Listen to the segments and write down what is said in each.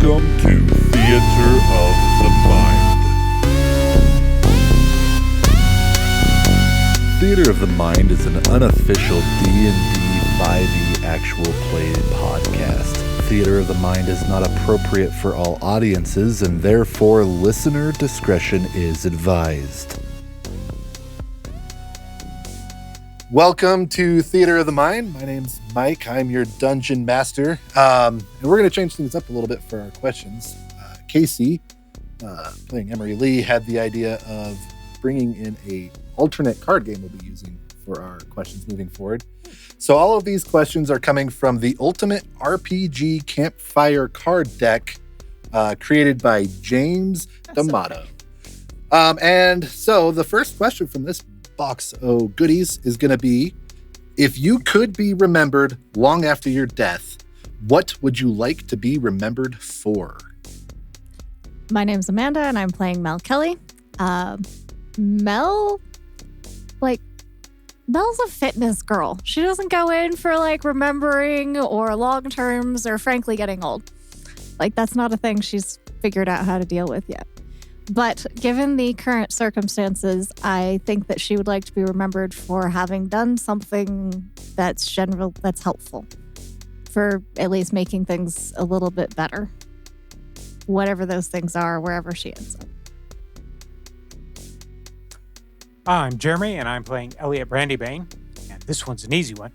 Welcome to Theater of the Mind. Theater of the Mind is an unofficial D&D 5e actual play podcast. Theater of the Mind is not appropriate for all audiences, and therefore listener discretion is advised. Welcome to Theater of the Mind. My name's Mike. I'm your dungeon master. And we're going to change things up a little bit for our questions. Casey, playing Emery Lee, had the idea of bringing in a alternate card game we'll be using for our questions moving forward. So all of these questions are coming from the Ultimate RPG Campfire card deck created by James D'Amato. And so the first question from this box of goodies is going to be, if you could be remembered long after your death, what would you like to be remembered for? My name's Amanda, and I'm playing Mel Kelly. Mel's a fitness girl. She doesn't go in for remembering or long terms or frankly getting old. That's not a thing she's figured out how to deal with yet. But given the current circumstances, I think that she would like to be remembered for having done something that's helpful, for at least making things a little bit better. Whatever those things are, wherever she ends up. I'm Jeremy, and I'm playing Elliot Brandybane, and this one's an easy one.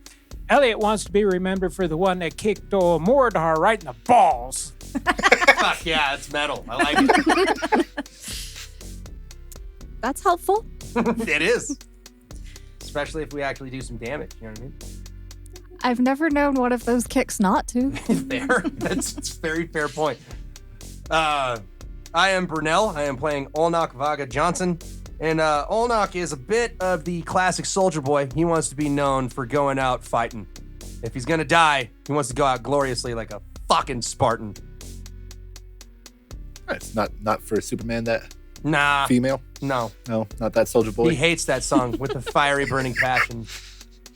Elliot wants to be remembered for the one that kicked old Mordar right in the balls. Fuck yeah, it's metal. I like it. That's helpful. It is. Especially if we actually do some damage, you know what I mean? I've never known one of those kicks not to. Fair. That's a very fair point. I am Brunel. I am playing Olnok Vaga Johnson. And Olnok is a bit of the classic soldier boy. He wants to be known for going out fighting. If he's gonna die, he wants to go out gloriously like a fucking Spartan. It's not for Superman, that Nah. female? No, Not that soldier boy? he hates that song with a fiery burning passion,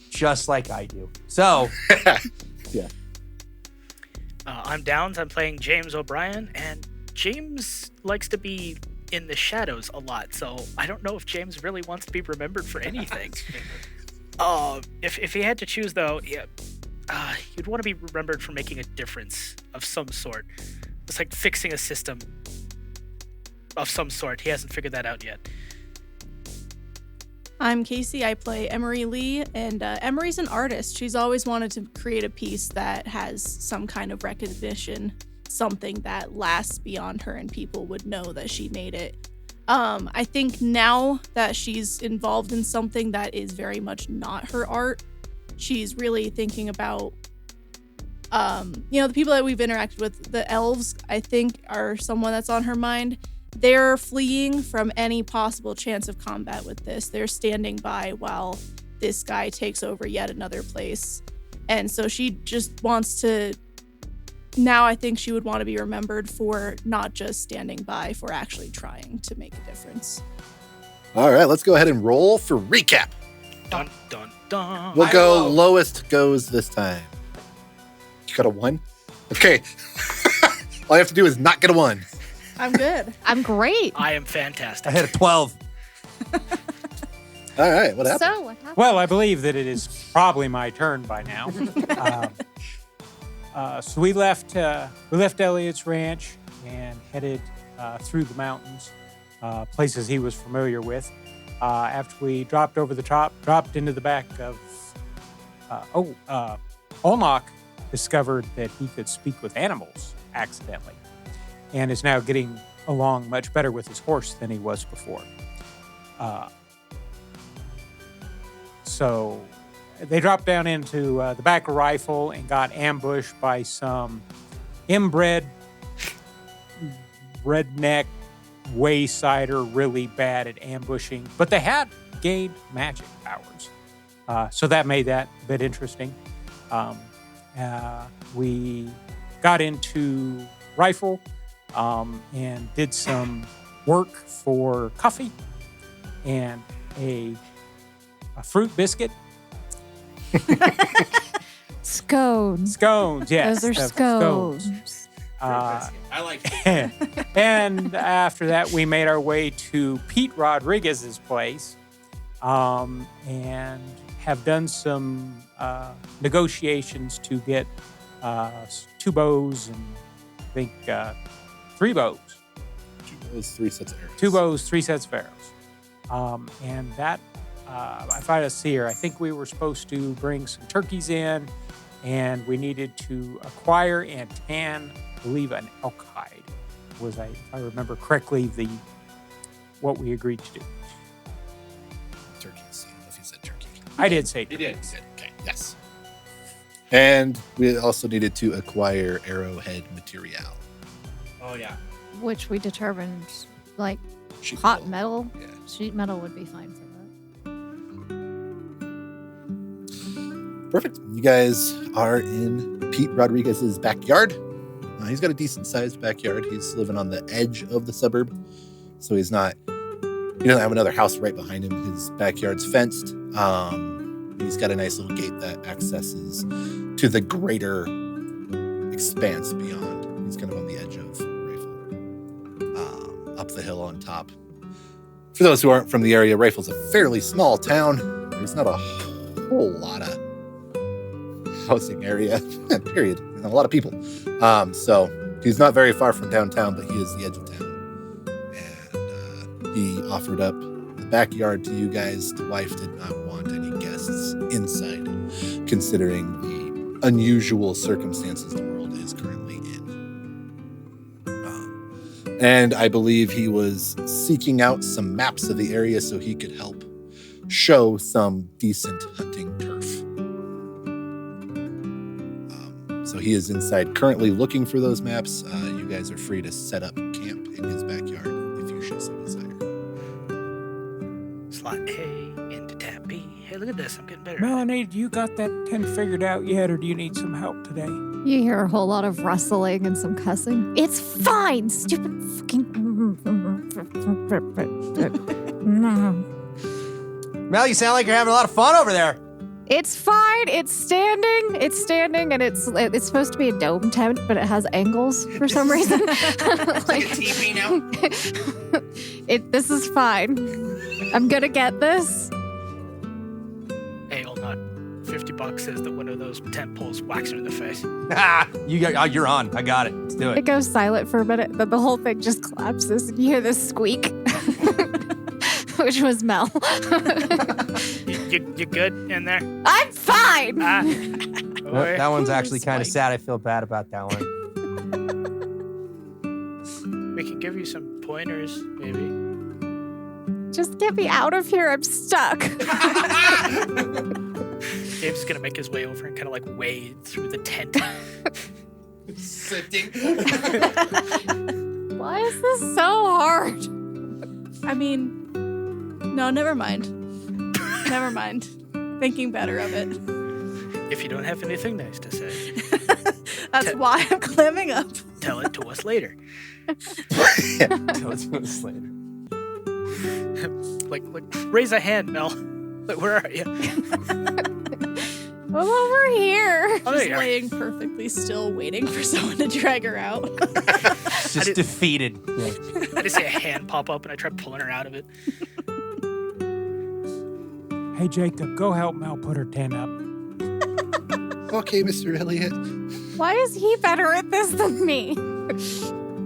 just like I do. So, Yeah. I'm Downs. I'm playing James O'Brien, and James likes to be in the shadows a lot, so I don't know if James really wants to be remembered for anything. If he had to choose, though, you'd want to be remembered for making a difference of some sort. It's like fixing a system of some sort. He hasn't figured that out yet. I'm Casey. I play Emery Lee, and Emery's an artist. She's always wanted to create a piece that has some kind of recognition, something that lasts beyond her and people would know that she made it. I think now that she's involved in something that is very much not her art, she's really thinking about the people that we've interacted with. The elves, I think, are someone that's on her mind. They're fleeing from any possible chance of combat with this. They're standing by while this guy takes over yet another place. And so she just wants to... Now I think she would want to be remembered for not just standing by, for actually trying to make a difference. All right, let's go ahead and roll for recap. Dun, dun, dun. We'll go lowest goes this time. You got a 1? Okay. All I have to do is not get a 1. I'm good. I'm great. I am fantastic. I hit a 12. All right, what happened? So, what happened? Well, I believe that it is probably my turn by now. So we left Elliot's ranch and headed through the mountains, places he was familiar with. After we dropped over the top, dropped into the back of... Olnok discovered that he could speak with animals accidentally, and is now getting along much better with his horse than he was before. So they dropped down into the back of rifle and got ambushed by some inbred redneck waysider, really bad at ambushing, but they had gained magic powers. So that made that a bit interesting. We got into rifle and did some work for Cuffy and a fruit biscuit. Scones. Scones, yes. Those are scones. I like it. And after that, we made our way to Pete Rodriguez's place and have done some negotiations to get 2 bows and I think 3 bows. 2 bows, 3 sets of arrows. 2 bows, 3 sets of arrows. And that, if I see here, I think we were supposed to bring some turkeys in, and we needed to acquire and tan, I believe, an elk hide. Was if I remember correctly, what we agreed to do. Turkeys. I don't know if you said turkey. I did say You turkey. did. You said, okay, yes. And we also needed to acquire arrowhead material. Oh, yeah. Which we determined, like, Sheet hot metal. Yeah. Sheet metal would be fine for that. Perfect. You guys are in Pete Rodriguez's backyard. He's got a decent sized backyard. He's living on the edge of the suburb. So he doesn't have another house right behind him. His backyard's fenced. He's got a nice little gate that accesses to the greater expanse beyond. He's kind of on the edge of Rifle. Up the hill on top. For those who aren't from the area, Rifle's a fairly small town. There's not a whole lot of housing area, period. And a lot of people. So he's not very far from downtown, but he is the edge of town. And he offered up the backyard to you guys. The wife did not want any guests inside, considering the unusual circumstances the world is currently in. And I believe he was seeking out some maps of the area so he could help show some decent hunting turf. So he is inside currently looking for those maps. You guys are free to set up camp in his backyard if you should so desire. Slot A into tab B. Hey, look at this. I'm getting better. Melanie, do you got that tent figured out yet, or do you need some help today? You hear a whole lot of rustling and some cussing. It's fine, stupid fucking. No. Mel, you sound like you're having a lot of fun over there. It's fine. It's standing. It's standing, and it's supposed to be a dome tent, but it has angles for some reason. Like a TV now. This is fine. I'm gonna get this. Hey, hold on. $50 says that one of those tent poles whacks him in the face. You're on. I got it. Let's do It it. goes silent for a minute, then the whole thing just collapses, and you hear this squeak, which was Mel. You good in there? I'm fine. Ah. That one's actually kind of sad. I feel bad about that one. We can give you some pointers, maybe. Just get me out of here. I'm stuck. Dave's gonna make his way over and kind of like wade through the tent. Sifting. Why is this so hard? I mean, no, never mind. Never mind. Thinking better of it. If you don't have anything nice to say, That's why I'm climbing up. tell it to us later. Tell us about this later. Like, raise a hand, Mel. Like, where are you? I'm over here. Oh, there Just you are. laying perfectly still, waiting for someone to drag her out. Just defeated. I just see a hand pop up and I try pulling her out of it. Hey, Jacob, go help Mel put her tent up. Okay, Mr. Elliott. Why is he better at this than me?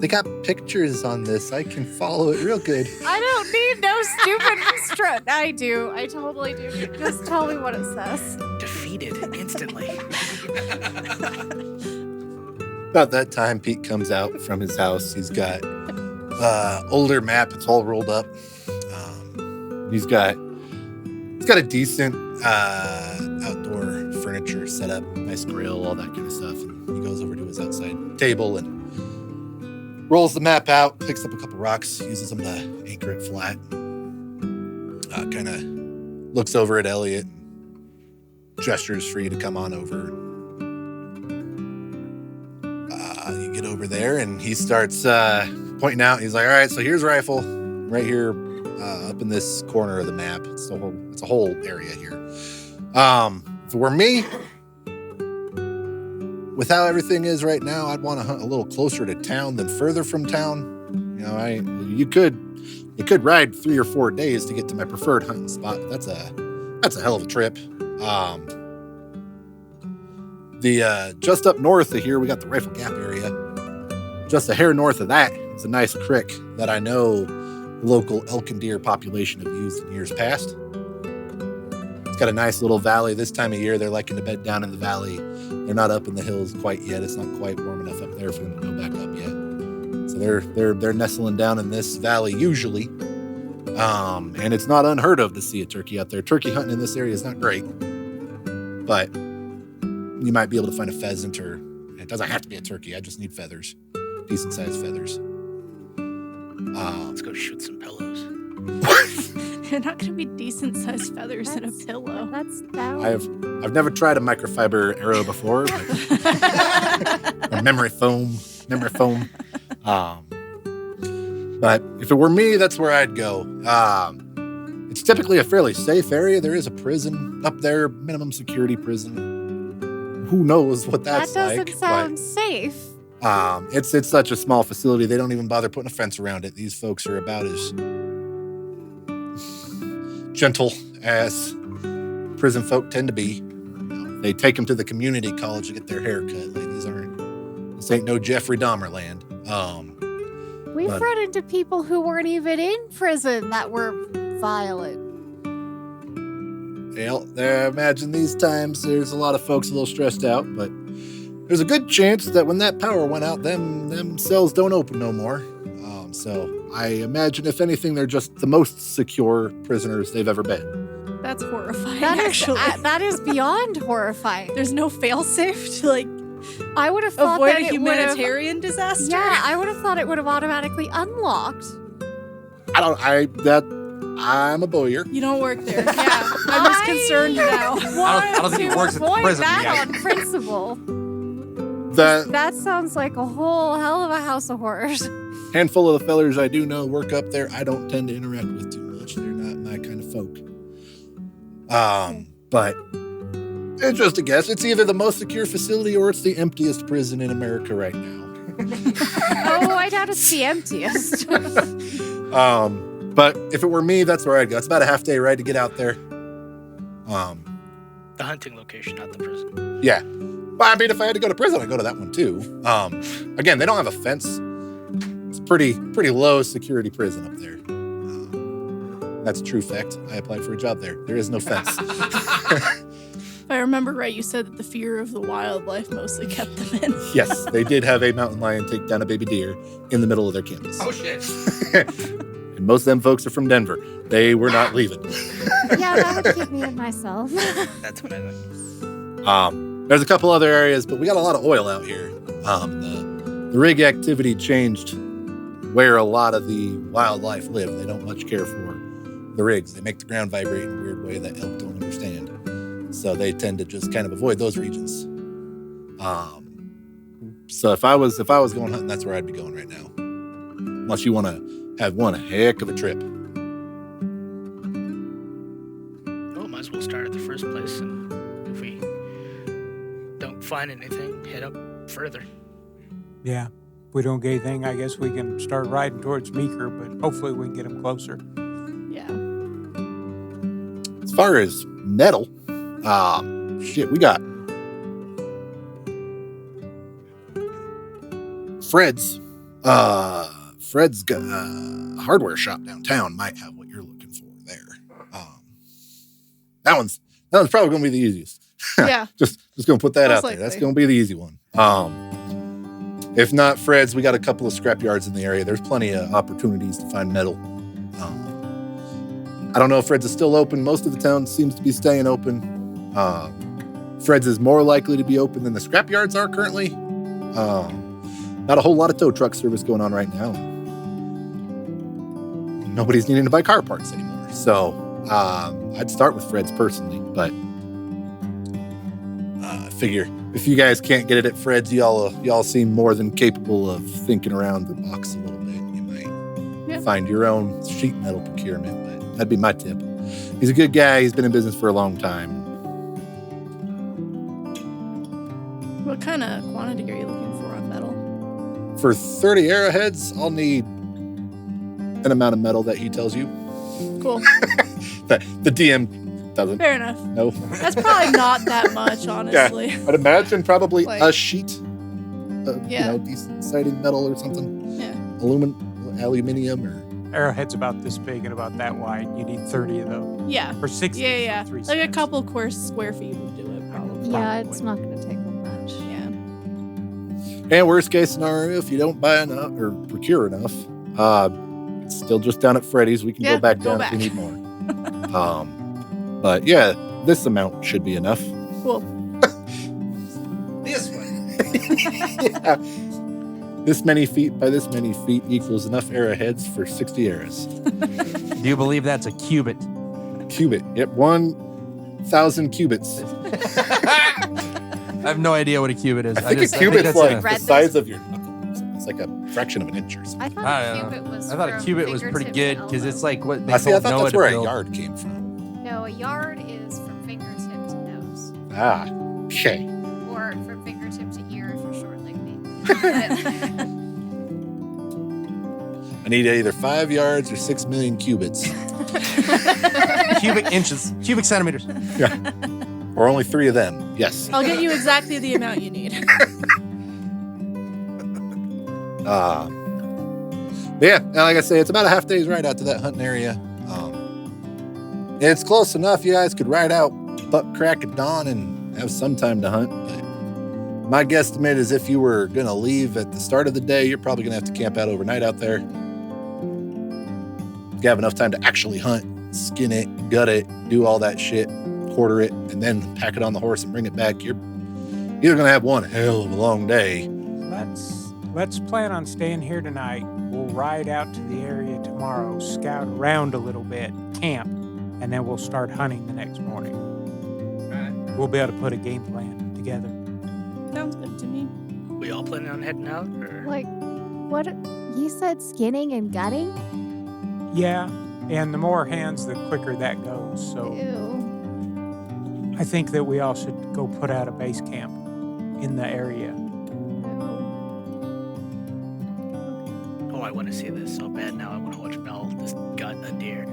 They got pictures on this. I can follow it real good. I don't need no stupid instruct. I do. I totally do. Just tell me what it says. Defeated instantly. About that time, Pete comes out from his house. He's got older map. It's all rolled up. He's got a decent outdoor furniture set up, nice grill, all that kind of stuff. And he goes over to his outside table and rolls the map out, picks up a couple rocks, uses them to anchor it flat. Kind of looks over at Elliot, gestures for you to come on over. You get over there, and he starts pointing out. He's like, "All right, so here's Rifle, right here, up in this corner of the map. It's a whole area here. If it were me, with how everything is right now, I'd want to hunt a little closer to town than further from town. You know, you could ride 3 or 4 days to get to my preferred hunting spot. But that's a hell of a trip. Just up north of here, we got the Rifle Gap area. Just a hair north of that is a nice creek that I know the local elk and deer population have used in years past. It's got a nice little valley. This time of year, they're liking to bed down in the valley. They're not up in the hills quite yet. It's not quite warm enough up there for them to go back up yet. So they're nestling down in this valley usually. And it's not unheard of to see a turkey out there. Turkey hunting in this area is not great, but you might be able to find a pheasant, or it doesn't have to be a turkey. I just need feathers, decent sized feathers. Let's go shoot some pillows. They're not going to be decent sized feathers in a pillow. That's that. I've never tried a microfiber arrow before, but or memory foam. But if it were me, that's where I'd go. It's typically a fairly safe area. There is a prison up there, minimum security prison. Who knows what that's like? That doesn't sound safe. It's such a small facility. They don't even bother putting a fence around it. These folks are about as gentle as prison folk tend to be. They take them to the community college to get their hair cut. Like, this ain't no Jeffrey Dahmer land. We've run into people who weren't even in prison that were violent. Well, I imagine these times there's a lot of folks a little stressed out, but there's a good chance that when that power went out, them cells don't open no more. So I imagine, if anything, they're just the most secure prisoners they've ever been. That's horrifying, Actually, actually. that is beyond horrifying. There's no failsafe to, I would have thought avoid that a it would have. humanitarian disaster. Yeah, I would have thought it would have automatically unlocked. I'm a bowyer. You don't work there. Yeah, I'm just concerned now. I don't think it works at the Avoid prison. that Yeah. on principle. That sounds like a whole hell of a house of horrors. handful of the fellers I do know work up there, I don't tend to interact with too much. They're not my kind of folk. But it's just a guess. It's either the most secure facility or it's the emptiest prison in America right now. Oh, I doubt it's the emptiest. But if it were me, that's where I'd go. It's about a half-day ride to get out there. The hunting location, not the prison. Yeah. Well, I mean, if I had to go to prison, I'd go to that one too. Again, they don't have a fence. It's pretty low security prison up there. That's a true fact. I applied for a job there. There is no fence. If I remember right, you said that the fear of the wildlife mostly kept them in. Yes, they did have a mountain lion take down a baby deer in the middle of their campus. Oh, shit. And most of them folks are from Denver. They were not leaving. Yeah, that would keep me and myself. That's what I think. There's a couple other areas, but we got a lot of oil out here. The rig activity changed where a lot of the wildlife live. They don't much care for the rigs. They make the ground vibrate in a weird way that elk don't understand. So they tend to just kind of avoid those regions. So if I was going hunting, that's where I'd be going right now. Unless you want to have one heck of a trip. Well, might as well start at the first place, and if we don't find anything, head up further. Yeah. If we don't get anything, I guess we can start riding towards Meeker, but hopefully we can get him closer. Yeah. As far as nettle, we got Fred's hardware shop downtown might have what you're looking for there. That one's probably gonna be the easiest. Yeah. just gonna put that Most out there. That's likely. gonna be the easy one. If not Fred's, we got a couple of scrap yards in the area. There's plenty of opportunities to find metal. I don't know if Fred's is still open. Most of the town seems to be staying open. Fred's is more likely to be open than the scrap yards are currently. Not a whole lot of tow truck service going on right now. Nobody's needing to buy car parts anymore. So I'd start with Fred's personally, but I figure if you guys can't get it at Fred's, y'all seem more than capable of thinking around the box a little bit. You might find your own sheet metal procurement, but that'd be my tip. He's a good guy. He's been in business for a long time. What kind of quantity are you looking for on metal? For 30 arrowheads, I'll need an amount of metal that he tells you. Cool. That the DM doesn't. Fair enough. No. That's probably not that much, honestly. I'd imagine probably Like- a sheet of Yeah. decent siding metal or something. Yeah. Aluminium or Arrowhead's about this big and about that wide. You need 30 of those. Yeah. Or 60. Yeah. Three Like a cents. couple course square feet would do it, probably. Yeah, it's not going to take them much. Yeah. And worst case scenario, if you don't buy enough or procure enough, it's still just down at Freddy's. We can Yeah, go back go down if we back. need more. But yeah, this amount should be enough. Cool. This one. Yeah. This many feet by this many feet equals enough arrowheads for 60 arrows. Do you believe that's a cubit? Cubit. Yep, 1,000 cubits. I have no idea what a cubit is. I think a think cubit's that's like a- the Read size of your knuckle. It's like a fraction of an inch or something. I thought I a don't know. cubit was. I thought a from cubit was pretty fingertip good to because it's elbow. like what they I told thought Noah that's to where a build. yard came from. No, a yard is from fingertip to nose, Ah, okay. or from fingertip to ear if you're short like me. I need either 5 yards or 6 million cubits. Cubic inches, cubic centimeters. Or only 3 of them. Yes. I'll get you exactly the amount you need. Yeah, and like I say, it's about a half day's ride out to that hunting area. It's close enough. You guys could ride out butt crack at dawn and have some time to hunt. But my guesstimate is if you were going to leave at the start of the day, you're probably going to have to camp out overnight out there. You have enough time to actually hunt, skin it, gut it, do all that shit, quarter it, and then pack it on the horse and bring it back. You're either going to have one hell of a long day. Let's plan on staying here tonight. We'll ride out to the area tomorrow, scout around a little bit, camp, and then we'll start hunting the next morning. We'll be able to put a game plan together. Sounds good to me. We all planning on heading out? Or? Like, what? You said skinning and gutting? Yeah, and the more hands, the quicker that goes. So Ew. I think that we all should go put out a base camp in the area. Oh, I want to see this so bad now. I want to watch Mel just gut a deer.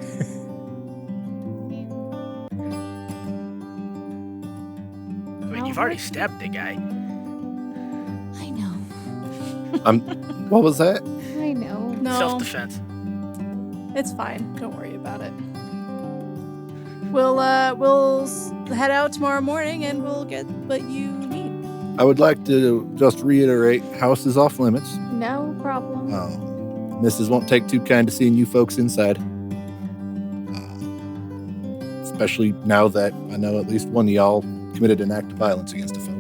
I mean, you've already stabbed the guy. I know. What was that? I know. No, Self-defense. it's fine. Don't worry about it. We'll head out tomorrow morning and we'll get what you need. I would like to just reiterate, house is off limits. No problem. Mrs. won't take too kind to seeing you folks inside. Especially now that I know at least one of y'all committed an act of violence against a folk.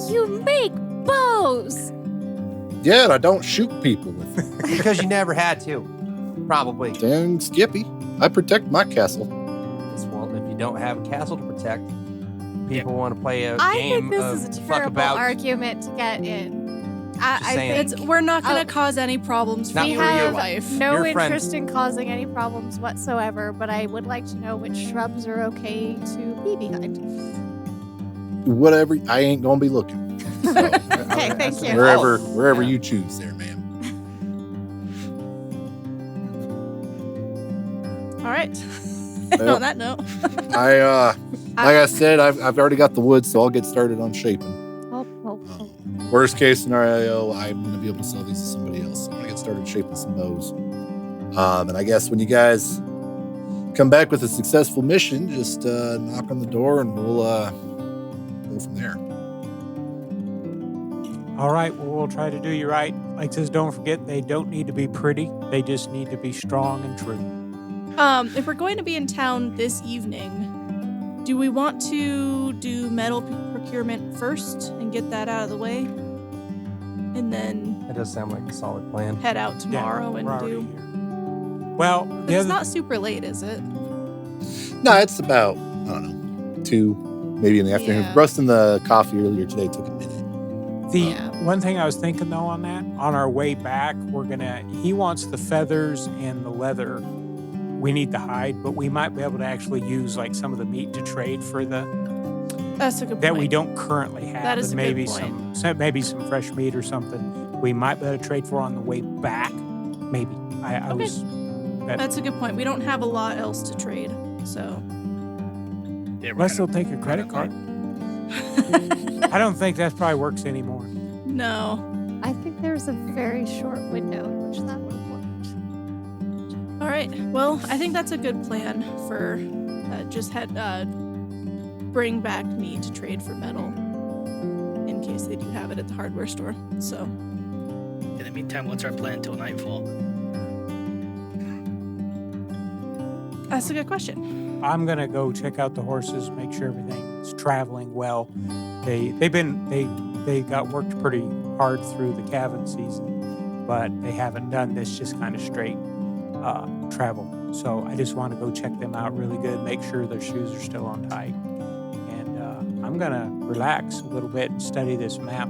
You make bows. Yeah, and I don't shoot people with them. Because you never had to. Probably. Dang Skippy. I protect my castle. Well, if you don't have a castle to protect, people want to play a I game think this of is a fuck terrible about. argument to get in. Just I saying. think We're not gonna Oh. cause any problems for Not we you for or your have wife. no Your friend. interest in causing any problems whatsoever, but I would like to know which shrubs are okay to be behind. Whatever, I ain't gonna be looking. So, Okay, thank you. wherever Yeah. you choose there, ma'am. All right. Well, On that note, like I said, I've already got the wood, so I'll get started on shaping. Oh. Worst case scenario, I'm going to be able to sell these to somebody else. I'm going to get started shaping some bows. And I guess when you guys come back with a successful mission, just knock on the door and we'll go from there. All right, well, we'll try to do you right. Like says, don't forget, they don't need to be pretty. They just need to be strong and true. if we're going to be in town this evening, do we want to do metal procurement first and get that out of the way? And then That does sound like a solid plan. head out tomorrow we're and already do. here. Well, But the it's other, not super late, is it? No, it's about, I don't know, 2, maybe in the afternoon. Yeah. Roasting the coffee earlier today took a minute. the one thing I was thinking though on that, on our way back, he wants the feathers and the leather. We need the hide, but we might be able to actually use like some of the meat to trade for the That's a good that point. we don't currently have. That is and a good maybe point. maybe some fresh meat or something we might be able to trade for on the way back. Maybe. I Okay. was. That's a good point. We don't have a lot else to trade, so. Yeah, Unless they'll take your credit card. I don't think that probably works anymore. No. I think there's a very short window in which that would have worked. All right. Well, I think that's a good plan for just bring back meat to trade for metal in case they do have it at the hardware store. So. In the meantime, what's our plan till nightfall? That's a good question. I'm gonna go check out the horses, make sure everything's traveling well. They got worked pretty hard through the calving season, but they haven't done this just kind of straight travel. So I just want to go check them out really good, make sure their shoes are still on tight, and I'm gonna relax a little bit and study this map.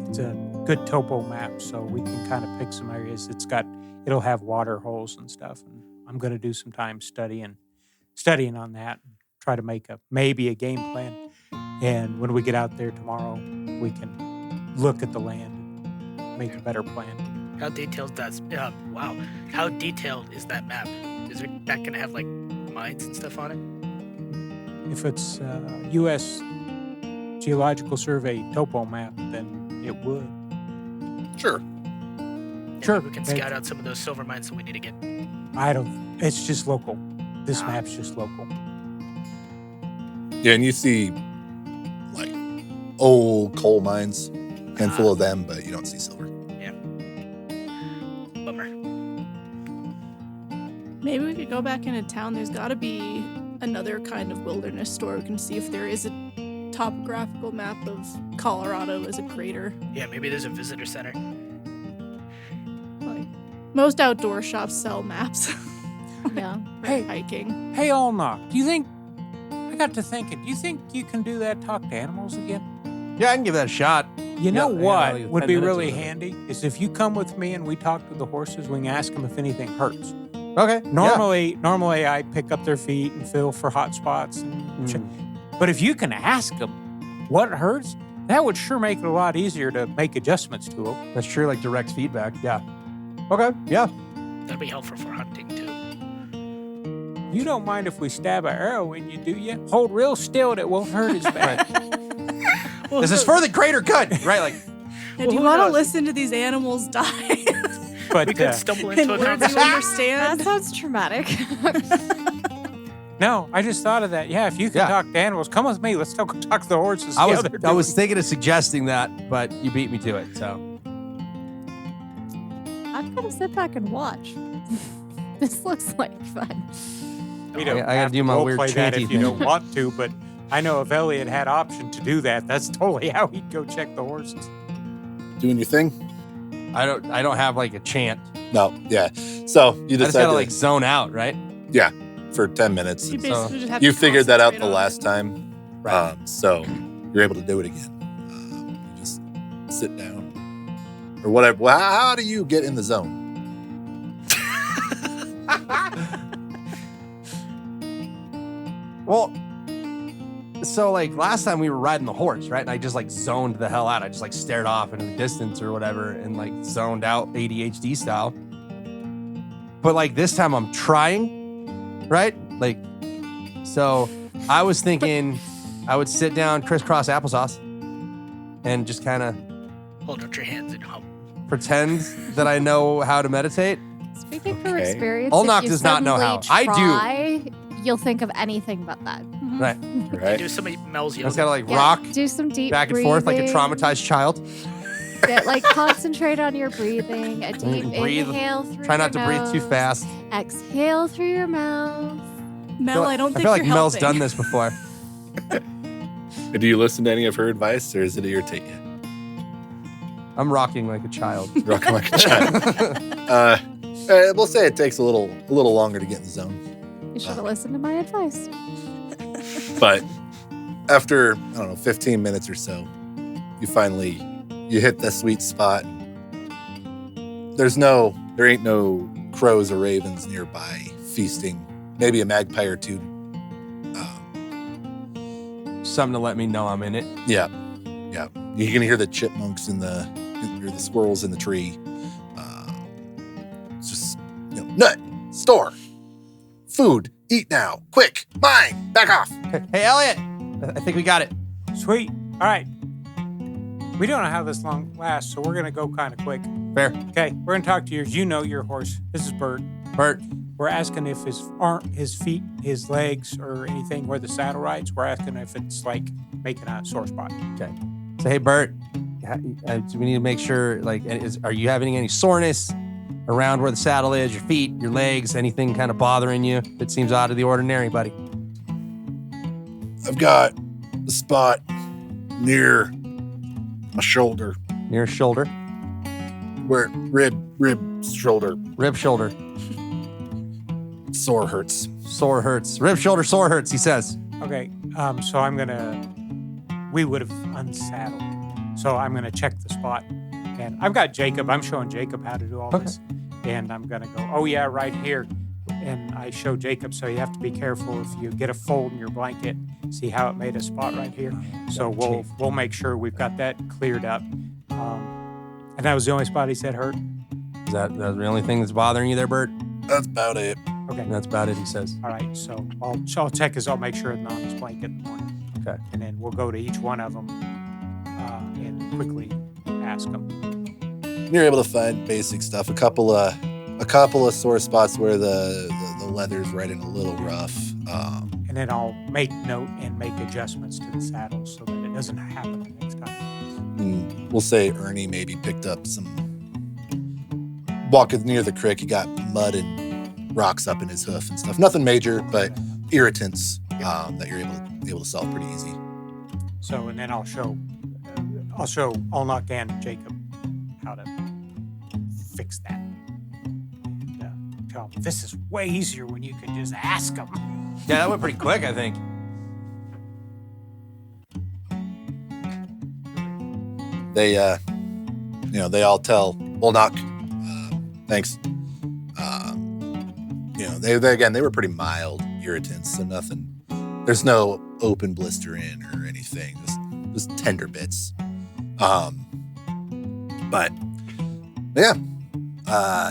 It's a good topo map, so we can kind of pick some areas. It'll have water holes and stuff, and I'm going to do some time studying on that and try to make maybe a game plan. And when we get out there tomorrow, we can look at the land and make a better plan. How detailed wow. How detailed is that map? Is that going to have like mines and stuff on it? If it's U.S. Geological Survey topo map, then it would. Sure. Yeah, Sure. We can scout out some of those silver mines that we need to get. It's just local. This map's just local. Yeah, and you see like old coal mines, handful of them, but you don't see silver. Yeah. Bummer. Maybe we could go back into town. There's got to be another kind of wilderness store. We can see if there is a topographical map of Colorado as a crater. Yeah, maybe there's a visitor center. Like, most outdoor shops sell maps. Yeah. for Hey. hiking. Hey, Olnock, I got to thinking, do you think you can do that, talk to animals again? Yeah, I can give that a shot. You know Yeah, what like would 10 be minutes really or whatever. handy is if you come with me and we talk to the horses, we can ask them if anything hurts. Okay. Normally I pick up their feet and feel for hot spots. But if you can ask them what hurts, that would sure make it a lot easier to make adjustments to them. That's true, like direct feedback. Yeah. Okay. Yeah. That'd be helpful for hunting too. You don't mind if we stab an arrow in you, do you? Hold real still and it won't hurt as bad. This is for the greater good, right? Like, Yeah, do you who want to knows? listen to these animals die? But We could stumble in into a words you conversation. That understand? sounds traumatic. no, I just thought of that. Yeah, if you can Yeah. talk to animals, come with me. Let's talk to the horses. I See was how they're I was doing. thinking of suggesting that, but you beat me to it. So I'm gonna sit back and watch. This looks like fun. We don't I gotta have do to my role weird play that chanty if you thing. don't want to, but I know if Elliot had option to do that, that's totally how he'd go check the horses. Doing your thing? I don't have like a chant. No, yeah. So you I just decided gotta like zone out, right? for 10 minutes. You basically just have You to figured that out the concentrate on last it. time. Right. So you're able to do it again. You just sit down or whatever. Well, how do you get in the zone? Well, so like last time we were riding the horse, right? And I just like zoned the hell out. I just like stared off into the distance or whatever and like zoned out ADHD style. But like this time I'm trying, right? Like, so I was thinking I would sit down, crisscross applesauce, and just kind of Hold out your hands and hum. pretend that I know how to meditate. Speaking from Okay. experience, Olnock if you does not know how. suddenly I try, you'll think of anything but that. Mhm. Right. Right? Do some of Mel's I yoga. just gotta like Yeah, rock do some deep back and forth like a breathing. traumatized child. Get, like concentrate on your breathing. A deep Breathe. inhale through Try not to your breathe too nose. fast. Exhale through your mouth. Mel, I don't think feel like you're Mel's helping. done this before. Do you listen to any of her advice or does it irritate you? I'm rocking like a child. Rocking like a child. We'll say it takes a little longer to get in the zone. You should have listened to my advice. But after, I don't know, 15 minutes or so, you hit the sweet spot. There ain't no crows or ravens nearby feasting. Maybe a magpie or two something to let me know I'm in it. Yeah. You can hear the chipmunks or the squirrels in the tree. It's just, nut, store, food, eat now, quick, mine, back off. Hey, Elliot, I think we got it. Sweet. All right. We don't know how this long lasts, so we're going to go kind of quick. Fair. Okay, we're going to talk to yours. You know your horse. This is Bert. Bert. We're asking if his feet, his legs, or anything where the saddle rides, we're asking if it's like making a sore spot. Okay. So, hey, Bert, we need to make sure, are you having any soreness around where the saddle is, your feet, your legs, anything kind of bothering you that seems out of the ordinary, buddy? I've got a spot near my shoulder. Near shoulder? Where rib shoulder. Rib shoulder. Sore hurts. Sore hurts. Rib shoulder sore hurts, he says. Okay, so we would have unsaddled. So I'm going to check the spot. And I've got Jacob. I'm showing Jacob how to do all this. And I'm going to go, oh, yeah, right here. And I show Jacob, so you have to be careful if you get a fold in your blanket. See how it made a spot right here? So we'll make sure we've got that cleared up. And that was the only spot he said hurt? Is that the only thing that's bothering you there, Bert? That's about it. Okay. That's about it, he says. All right, so I'll check I'll make sure it's on his blanket in the morning. Okay. And then we'll go to each one of them and quickly ask them. You're able to find basic stuff. A couple of sore spots where the leather's right in a little rough. And then I'll make note and make adjustments to the saddle so that it doesn't happen the next time. And we'll say Ernie maybe picked up some. Walking near the creek, he got mud and rocks up in his hoof and stuff. Nothing major, but irritants that you're able to solve pretty easy. So, and then I'll show Allnock and Jacob how to fix that. And tell them this is way easier when you can just ask them. Yeah, that went pretty quick, I think. They all tell Allnock, thanks. They were pretty mild irritants, so nothing. There's no open blister in or anything, just tender bits. But yeah,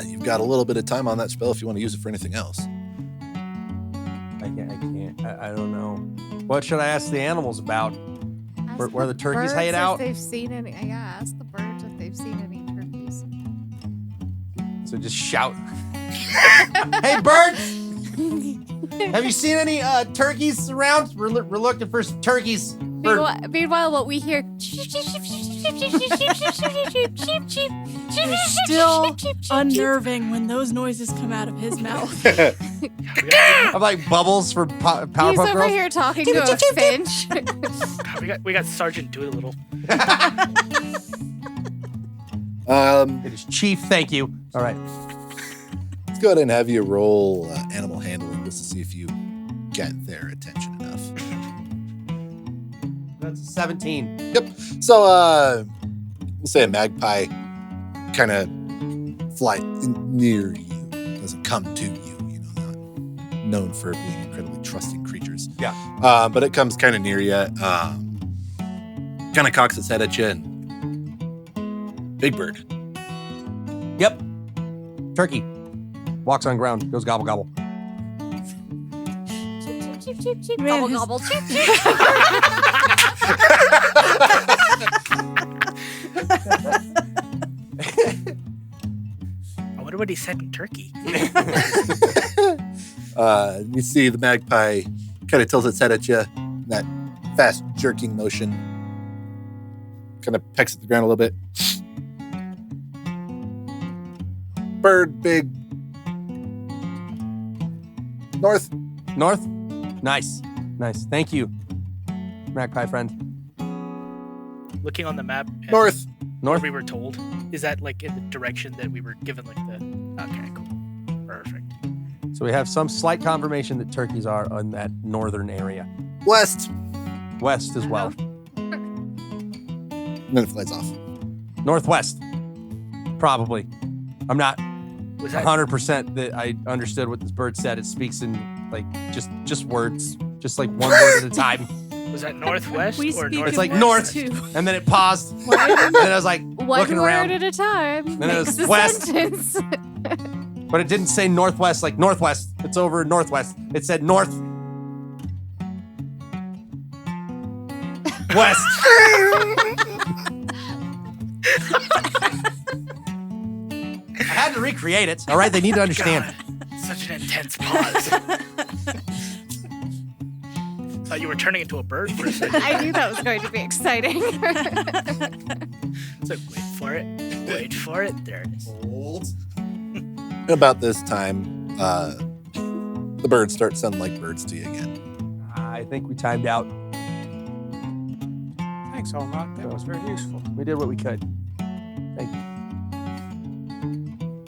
you've got a little bit of time on that spell if you want to use it for anything else. I can't. I don't know. What should I ask the animals about? Where the turkeys hide out? If they've seen any, ask the birds if they've seen any turkeys. So just shout. Hey, birds! Have you seen any turkeys around? We're looking for some turkeys. Meanwhile, what we hear. It's still unnerving when those noises come out of his mouth. I'm like Bubbles for Powerpuff He's over Girls. here talking to a finch. We got Sergeant Doolittle. It is Chief, thank you. All right. Let's go ahead and have you roll animal handling just to see if you get their attention enough. That's a 17. Yep. So, we'll say a magpie kind of fly near you, doesn't come to you. Not known for being incredibly trusting creatures. Yeah. But it comes kind of near you, kind of cocks its head at you, and big bird. Yep. Turkey. Walks on ground. Goes gobble gobble. Cheep, cheep, cheep, Man, gobble, his- gobble, cheep, cheep. I wonder what he said in Turkey. You see the magpie kind of tilts its head at you, that fast jerking motion, kind of pecks at the ground a little bit. Bird, big. North. North? Nice. Thank you, magpie friend. Looking on the map. and North. Where we were told. Is that like in the direction that we were given like the... Okay, cool. Perfect. So we have some slight confirmation that turkeys are on that northern area. West. West as well. And then it flies off. Northwest. Probably. I'm not Was that 100% that I understood what this bird said. It speaks in like just words. Just like one word at a time. Was that northwest We or speak north? It's like words north, too. and then it paused, and One, then I was like one looking word around, at a time. Then it makes was a west. sentence. but it didn't say northwest like northwest. It's over northwest. It said north. West. I had to recreate it. All right, they need to understand. God, such an intense pause. Thought you were turning into a bird for a second. I knew that was going to be exciting. So wait for it. Wait for it. There it is. About this time, the birds start sounding like birds to you again. I think we timed out. Thanks, Allnock. That was very useful. We did what we could. Thank you.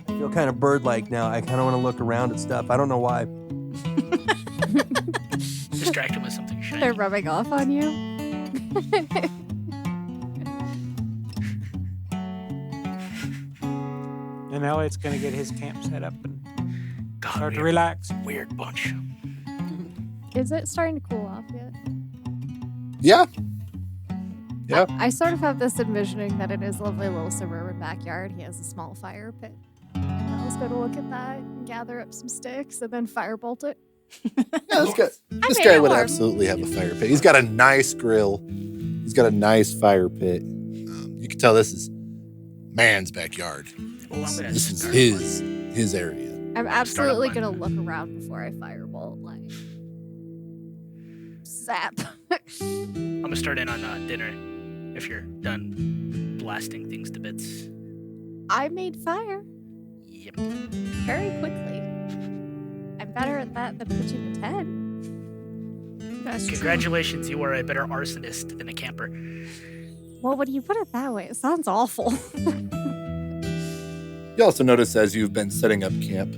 I feel kind of bird-like now. I kind of want to look around at stuff. I don't know why. Distract him with something shiny. They're rubbing off on you. And Elliot's going to get his camp set up and God, start to weird, relax. weird bunch. Is it starting to cool off yet? Yeah. Yep. I sort of have this envisioning that in his lovely little suburban backyard, he has a small fire pit. And I was going to look at that and gather up some sticks and then firebolt it. Yeah, this made guy it would warm. absolutely have a fire pit. He's got a nice grill. He's got a nice fire pit. You can tell this is man's backyard. Well, I'm gonna This is start his area. I'm absolutely Start going to look around before I firebolt. Like, zap. I'm gonna start in on dinner. If you're done blasting things to bits. I made fire Yep. very quickly. I'm better at that than pitching a tent. That's true. Congratulations, you are a better arsonist than a camper. Well, when you put it that way, it sounds awful. You also notice as you've been setting up camp,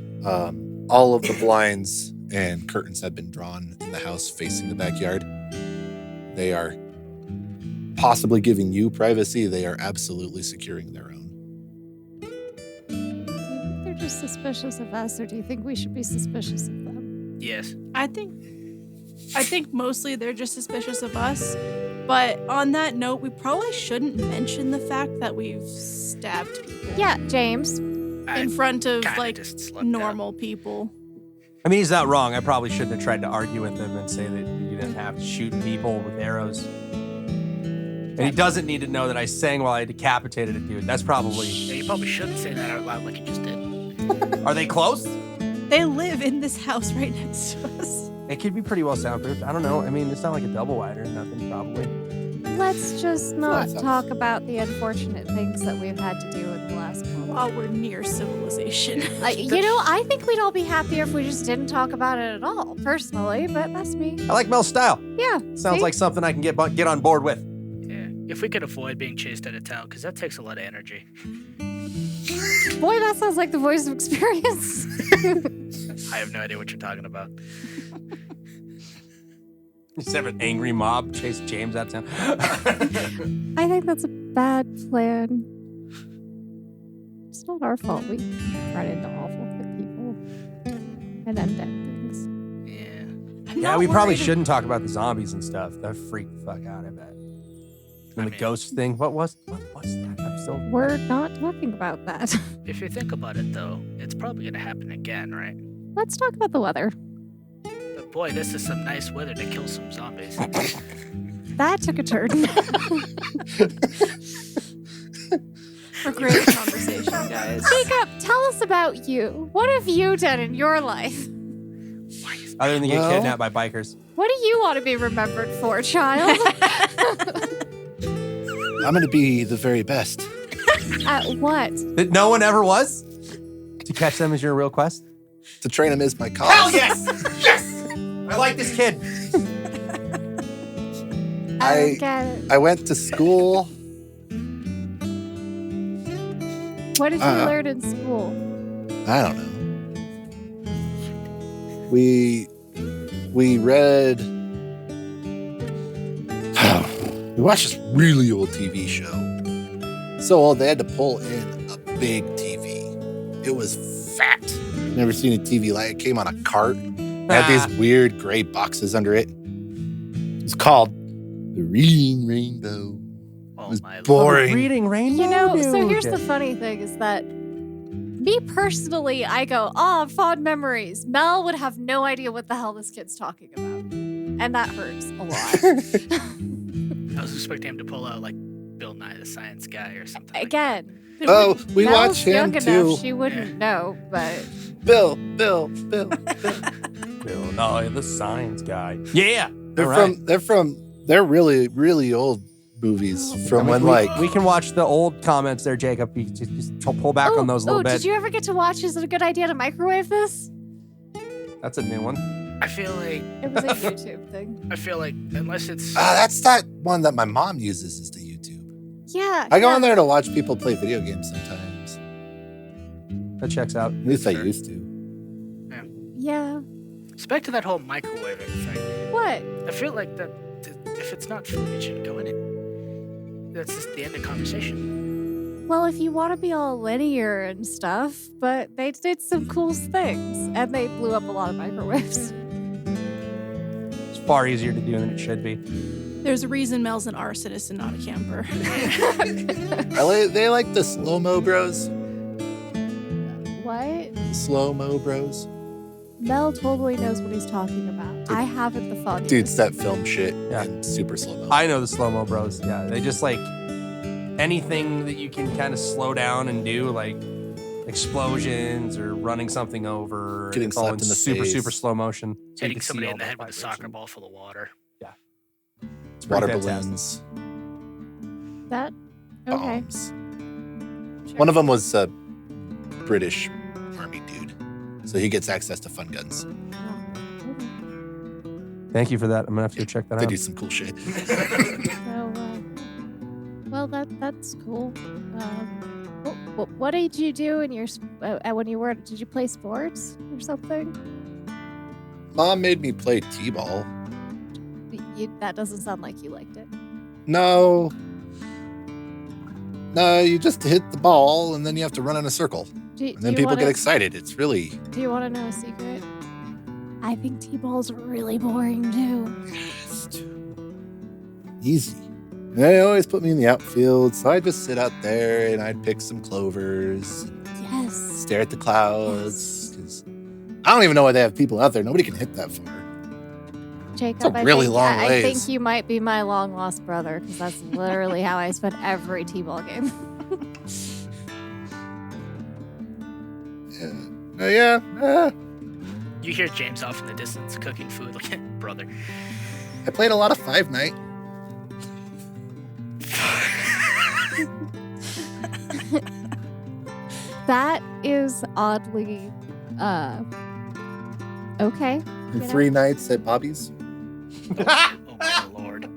all of the blinds and curtains have been drawn in the house facing the backyard. They are possibly giving you privacy. They are absolutely securing their own. Do you think they're just suspicious of us, or do you think we should be suspicious of them? Yes. I think mostly they're just suspicious of us. But on that note, we probably shouldn't mention the fact that we've stabbed people Yeah, James. in front of kinda like just slipped normal people. I mean, he's not wrong. I probably shouldn't have tried to argue with him and say that you didn't have to shoot people with arrows. And he doesn't need to know that I sang while I decapitated a dude. That's probably. Yeah, you probably shouldn't say that out loud like you just did. Are they close? They live in this house right next to us. It could be pretty well soundproofed. I don't know. I mean, it's not like a double wide or nothing, probably. Let's just not sounds- talk about the unfortunate things that we've had to do in the last month. While we're near civilization. I think we'd all be happier if we just didn't talk about it at all, personally, but that's me. I like Mel's style. Yeah. Sounds see? like something I can get on board with. Yeah. If we could avoid being chased out of town, because that takes a lot of energy. Boy, that sounds like the voice of experience. I have no idea what you're talking about. Just have an angry mob chase James out of town. I think that's a bad plan. It's not our fault we run into awful people and undead things. Yeah. I'm Yeah, not we probably worried. shouldn't talk about the zombies and stuff. That freaked the fuck out, I bet. And the mean- ghost thing. What was that? I'm still. We're not talking about that. If you think about it, though, it's probably going to happen again, right? Let's talk about the weather. But boy, this is some nice weather to kill some zombies. That took a turn. A great conversation, guys. Speak up. Tell us about you. What have you done in your life? Other than get Well- kidnapped by bikers. What do you want to be remembered for, child? I'm going to be the very best. At what? That no one ever was? To catch them is your real quest? To train him is my cause. Hell yes! Yes! I like this kid. I I- don't get it. I went to school. What did you learn in school? I don't know. We read. We watched this really old TV show. So old they had to pull in a big TV. It was fat. Never seen a TV like it. Came on a cart. It had these weird gray boxes under it. It's called The Reading Rainbow. Oh was my boring. Reading Rainbow. You know, so dude. here's the funny thing is that me personally, I go, fond memories. Mel would have no idea what the hell this kid's talking about. And that hurts a lot. I was expecting him to pull out like Bill Nye the Science Guy or something. like Again, Oh, we Mel's watch him young too. enough, she wouldn't know, but Bill. Bill Nye, the Science Guy. Yeah. They're really, really old movies from when we can watch the old comments there, Jacob. You just pull back on those a little bit. Did you ever get to watch Is It a Good Idea to Microwave This? That's a new one. I feel like It was a YouTube thing. I feel like unless it's that's that one that my mom uses is the YouTube. Yeah. I go on there to watch people play video games sometimes. That checks out. At least I Sure. used to. Yeah. it's back to that whole microwaving thing. What? I feel like that if it's not food, it shouldn't go in it. That's just the end of conversation. Well, if you want to be all linear and stuff, but they did some cool things, and they blew up a lot of microwaves. It's far easier to do than it should be. There's a reason Mel's an arsonist and not a camper. They like the slow-mo bros. What? Slow-mo bros. Mel totally knows what he's talking about. I haven't the foggiest. Dudes that film shit Yeah. and super slow-mo. I know the slow-mo bros. Yeah, they just like anything that you can kind of slow down and do, like explosions or running something over. Getting it's all slapped in the super, face. super slow motion. So you Hitting can see somebody all in the the head with a vibration. soccer ball full of water. It's water Pretty fantastic. balloons. That? Okay. Bombs. Sure. One of them was a British army dude. So he gets access to fun guns. Oh, okay. Thank you for that. I'm gonna have to go check that They out. do some cool shit. So, well, that's cool. What did you do in your when you were? Did you play sports or something? Mom made me play t-ball. That doesn't sound like you liked it. No, you just hit the ball and then you have to run in a circle. And then people get excited. It's really Do you want to know a secret? I think t-ball's really boring too. easy. And they always put me in the outfield, so I'd just sit out there and I'd pick some clovers, Yes. stare at the clouds. 'Cause I don't even know why they have people out there. Nobody can hit that far. Jacob, a really I think, long I ways. think you might be my long lost brother because that's literally how I spent every t-ball game. Yeah. You hear James off in the distance cooking food like brother. I played a lot of Five Night. That is oddly, okay. And You know? 3 nights at Bobby's. Oh my lord.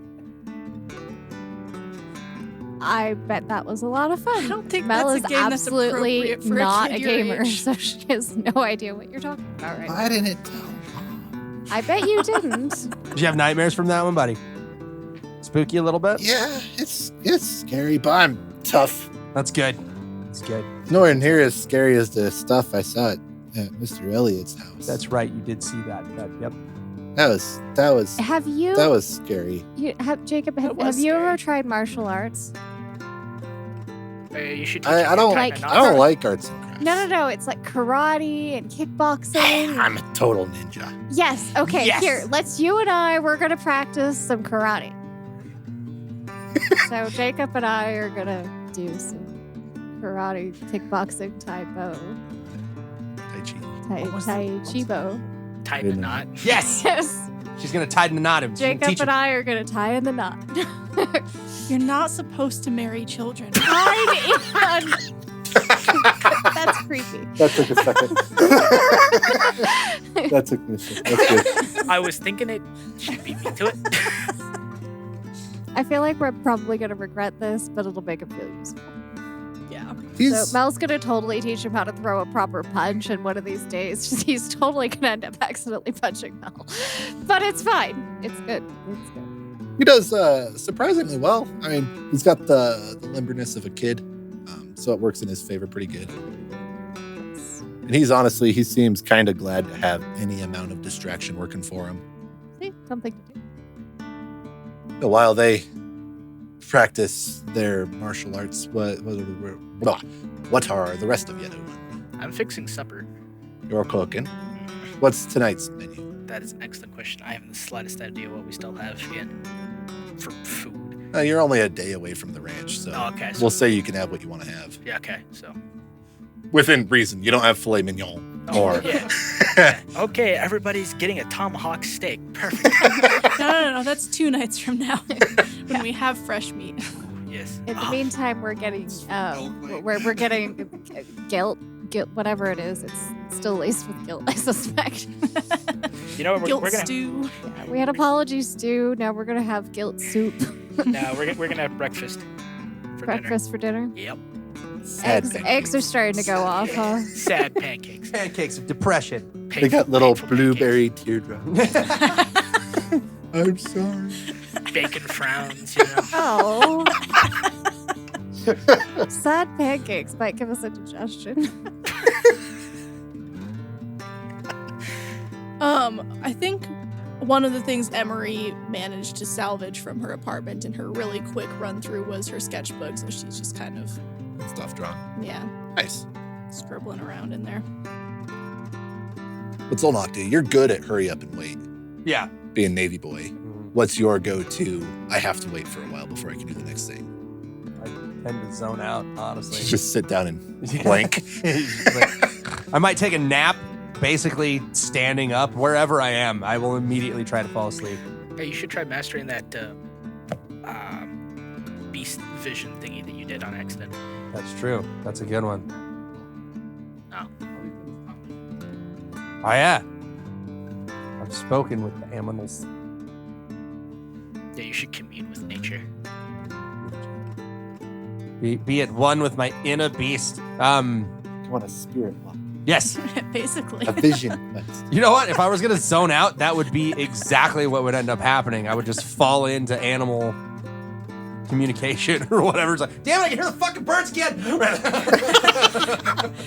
I bet that was a lot of fun. I don't think Mel that's is a game that's absolutely appropriate for not a a kid your gamer, age. so she has no idea what you're talking about right now. Why didn't it tell? I bet you didn't. Did you have nightmares from that one, buddy? Spooky a little bit? Yeah, it's scary, but I'm tough. That's good. That's good. Nowhere near as scary as the stuff I saw at Mr. Elliott's house. That's right. You did see that. Yep. That was Have you, that was scary. Jacob, That have was you ever scary. tried martial arts? You should. I don't Like- I don't like arts and crafts. No. It's like karate and kickboxing. I'm a total ninja. Yes. Okay. Yes. Here, you and I. We're gonna practice some karate. So Jacob and I are gonna do some karate, kickboxing, taibo, Tai Chi. chibo. Tied the knot. Yes. Yes. She's gonna tie the knot him. She's gonna Jacob teach and him. I are gonna tie in the knot. You're not supposed to marry children. Tied in. That's creepy. That took a second. That took me a second. That's good. I was thinking it. She beat me to it. I feel like we're probably gonna regret this, but it'll make him feel useful. Yeah. He's So Mel's gonna totally teach him how to throw a proper punch, and one of these days he's totally gonna end up accidentally punching Mel. But it's fine. It's good. It's good. he does surprisingly well. I mean, he's got the limberness of a kid, so it works in his favor pretty good. And he seems kind of glad to have any amount of distraction working for him. See, something to do. While they practice their martial arts, what are the rest of you doing? I'm fixing supper. You're cooking. What's tonight's menu? That is an excellent question. I haven't the slightest idea what we still have yet for food. You're only a day away from the ranch, so Oh, okay. So, we'll say you can have what you want to have. yeah, okay. So. Within reason. You don't have filet mignon. Or Yeah. Okay, everybody's getting a tomahawk steak. Perfect. No. That's 2 nights from now when we have fresh meat. Yes. In the meantime, we're getting we're getting guilt, whatever it is. It's still laced with guilt, I suspect. You know what? Guilt We're gonna. stew. Yeah, we had apology stew. Now we're gonna have guilt soup. No, we're gonna have breakfast. For Breakfast for dinner. Dinner. Yep. Eggs are starting to go off, huh? Sad pancakes. Pancakes of depression. they got little Painful blueberry teardrops. I'm sorry. pancakes. Bacon frowns. You know. Oh. Sad pancakes might give us a digestion. I think one of the things Emery managed to salvage from her apartment in her really quick run through was her sketchbook, so she's just kind of, Stuff drawn. yeah, Nice. scribbling around in there. What's Olnock do? You're good at hurry up and wait. Yeah. Being Navy boy. What's your go-to? I have to wait for a while before I can do the next thing. I tend to zone out, honestly. Just sit down and blank. I might take a nap, basically standing up wherever I am. I will immediately try to fall asleep. Hey, you should try mastering that beast vision thingy that you did on accident. That's true. That's a good one. Oh. Oh, yeah. I've spoken with the animals. Yeah, you should commune with nature. Be at one with my inner beast. You want a spirit walk. Yes. Basically. A vision quest. You know what? If I was going to zone out, that would be exactly what would end up happening. I would just fall into animal communication or whatever. It's like, damn it, I can hear the fucking birds again.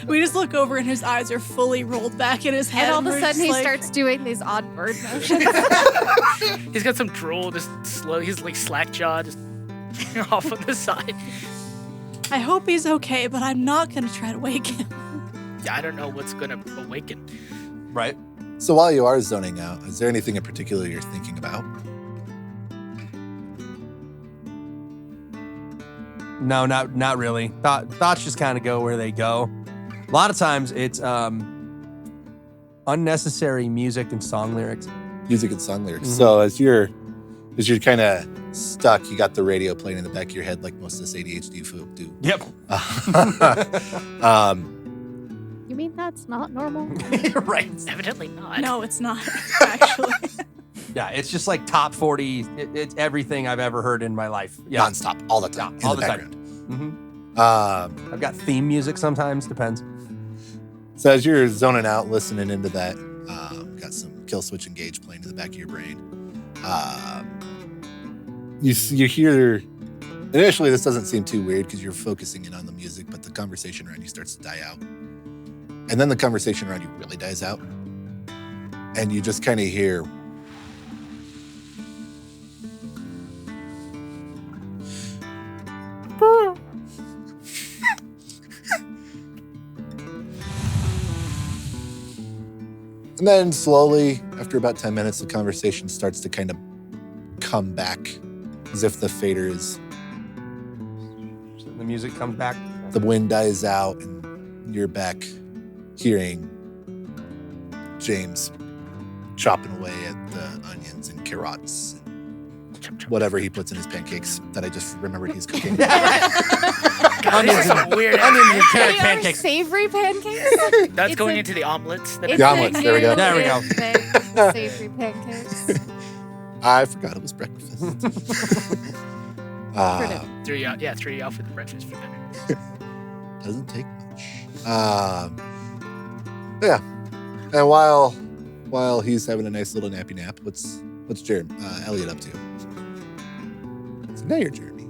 We just look over and his eyes are fully rolled back in his head. And all of a we're sudden just he like, starts doing these odd bird motions. He's got some drool, just slow. He's like slack jaw, just off on the side. I hope he's okay, but I'm not going to try to wake him. Yeah, I don't know what's gonna awaken. Right. So while you are zoning out, is there anything in particular you're thinking about? No, not really. Thoughts just kind of go where they go. A lot of times it's unnecessary music and song lyrics. Music and song lyrics. Mhm. So as you're kind of stuck, you got the radio playing in the back of your head like most of us ADHD folk do. Yep. You mean that's not normal? You're right. Evidently not. No, it's not, actually. Yeah, it's just like top 40. It's everything I've ever heard in my life. Yeah. Nonstop, all the time, Yeah, all in the the time. background. I've got theme music sometimes. Depends. So as you're zoning out, listening into that, got some Kill Switch Engage playing in the back of your brain. You hear. Initially, this doesn't seem too weird because you're focusing in on the music, but the conversation around you starts to die out, and then the conversation around you really dies out, and you just kind of hear. And then slowly, after about 10 minutes, the conversation starts to kind of come back as if the fader is, So the music comes back. the wind dies out and you're back hearing James chopping away at the onions and carrots and whatever he puts in his pancakes that I just remembered he's cooking. God, this is some weird. Onions and They carrot are pancakes. savory pancakes? That's It's going a- into the omelets. That It's The a omelets, there we go. good There we go. thing, the savory pancakes. I forgot it was breakfast. threw you out for the breakfast for dinner. Doesn't take much. Yeah. And while he's having a nice little nappy nap, what's Elliot up to? So now you're Jeremy.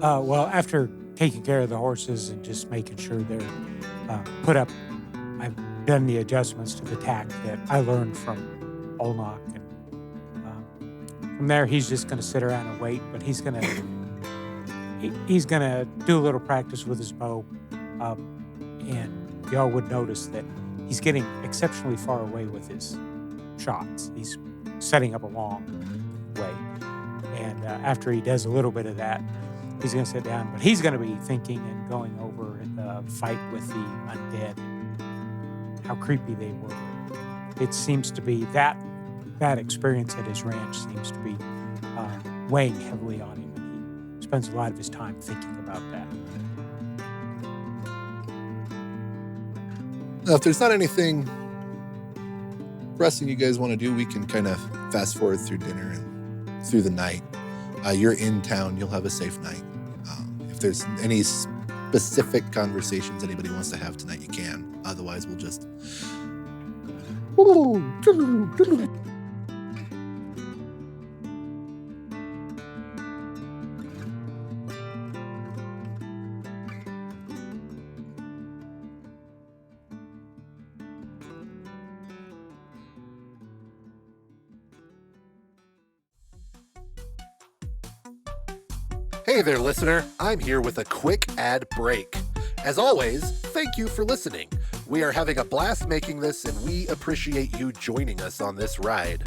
Well, after taking care of the horses and just making sure they're put up, I've done the adjustments to the tack that I learned from Olnock and From there, he's just going to sit around and wait, but he's going to do a little practice with his bow, and y'all would notice that he's getting exceptionally far away with his shots. He's setting up a long way, and after he does a little bit of that, he's going to sit down, but he's going to be thinking and going over the fight with the undead, how creepy they were. It seems to be that experience at his ranch seems to be weighing heavily on him, and he spends a lot of his time thinking about that. Now, if there's not anything pressing you guys want to do, we can kind of fast forward through dinner and through the night. You're in town. You'll have a safe night. If there's any specific conversations anybody wants to have tonight, you can. Otherwise, we'll just... Hey there, listener. I'm here with a quick ad break. As always, thank you for listening. We are having a blast making this, and we appreciate you joining us on this ride.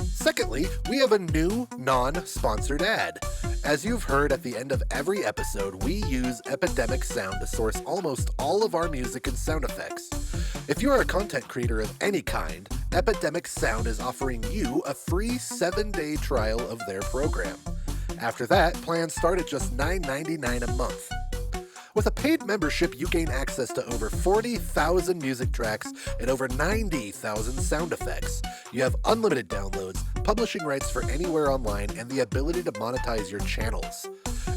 Secondly, we have a new non-sponsored ad. As you've heard at the end of every episode, we use Epidemic Sound to source almost all of our music and sound effects. If you are a content creator of any kind, Epidemic Sound is offering you a free 7-day trial of their program. After that, plans start at just $9.99 a month. With a paid membership, you gain access to over 40,000 music tracks and over 90,000 sound effects. You have unlimited downloads, publishing rights for anywhere online, and the ability to monetize your channels.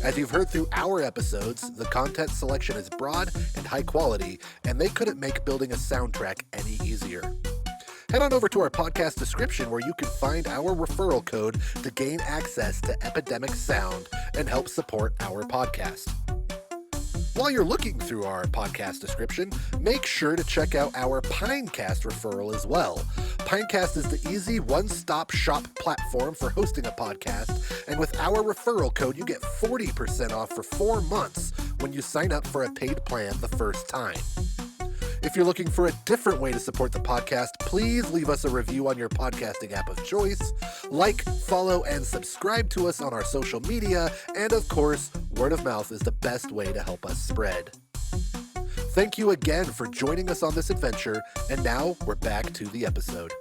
As you've heard through our episodes, the content selection is broad and high quality, and they couldn't make building a soundtrack any easier. Head on over to our podcast description where you can find our referral code to gain access to Epidemic Sound and help support our podcast. While you're looking through our podcast description, make sure to check out our Pinecast referral as well. Pinecast is the easy one-stop shop platform for hosting a podcast, and with our referral code, you get 40% off for 4 months when you sign up for a paid plan the first time. If you're looking for a different way to support the podcast, please leave us a review on your podcasting app of choice. Like, follow, and subscribe to us on our social media. And of course, word of mouth is the best way to help us spread. Thank you again for joining us on this adventure. And now we're back to the episode.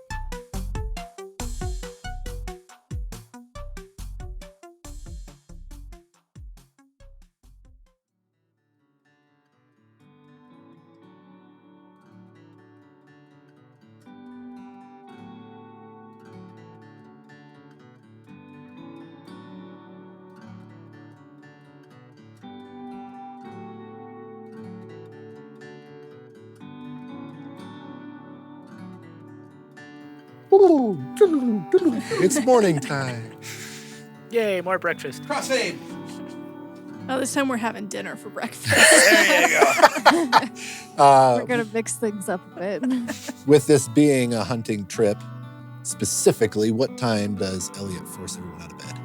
It's morning time. Yay, more breakfast. Crossfade. Oh, this time we're having dinner for breakfast. There you go. We're going to mix things up a bit. With this being a hunting trip, specifically, what time does Elliot force everyone out of bed?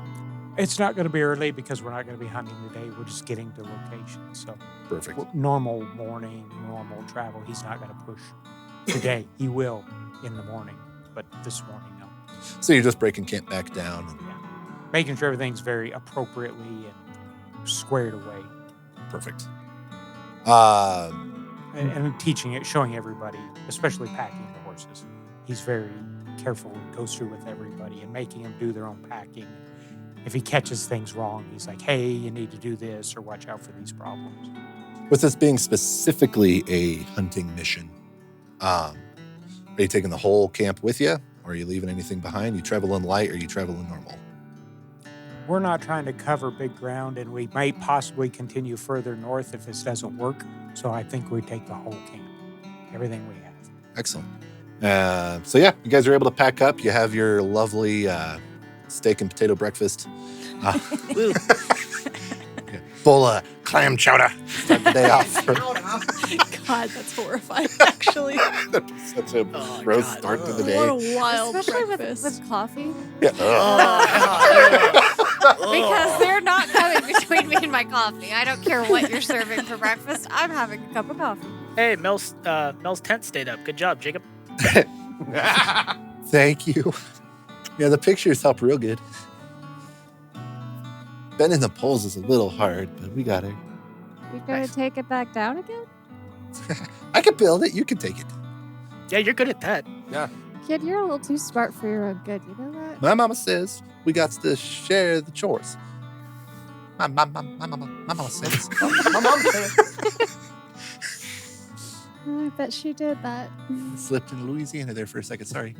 It's not going to be early because we're not going to be hunting today. We're just getting to location. So Perfect. normal morning, normal travel. He's not going to push today. He will in the morning, but this morning, no. So you're just breaking camp back down. And Yeah. Making sure everything's very appropriately and squared away. perfect. And teaching it, showing everybody, especially packing the horses. He's very careful and goes through with everybody and making them do their own packing. If he catches things wrong, he's like, hey, you need to do this or watch out for these problems. With this being specifically a hunting mission, are you taking the whole camp with you? Or are you leaving anything behind? You traveling light or you traveling normal? We're not trying to cover big ground, and we might possibly continue further north if this doesn't work. So I think we take the whole camp, everything we have. Excellent. So yeah, you guys are able to pack up. You have your lovely steak and potato breakfast. Woo. Full clam chowder. Start the day off. God, that's horrifying, actually. That's such a Oh, gross God. start to the What day. a wild Especially breakfast. with coffee. Yeah. Because they're not coming between me and my coffee. I don't care what you're serving for breakfast. I'm having a cup of coffee. Hey, Mel's tent stayed up. Good job, Jacob. Thank you. Yeah, the pictures help real good. Bending the poles is a little hard, but we got it. You gonna take it back down again? I can build it. You can take it. Yeah, you're good at that. Kid, you're a little too smart for your own good. You know that? My mama says we got to share the chores. My mama says. My mom said it. Oh, I bet she did that. Slipped into Louisiana there for a second. Sorry.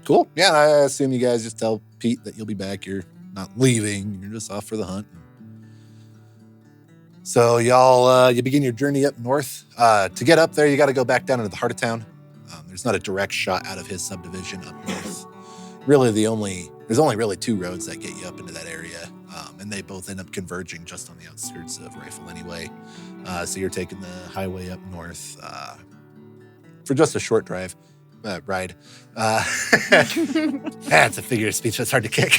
Cool. Yeah, I assume you guys just tell Pete that you'll be back. You're not leaving. You're just off for the hunt. So y'all, you begin your journey up north. To get up there, you got to go back down into the heart of town. There's not a direct shot out of his subdivision up north. Really, there's only really 2 roads that get you up into that area, and they both end up converging just on the outskirts of Rifle anyway. So you're taking the highway up north for just a short ride. That's a figure of speech that's hard to kick.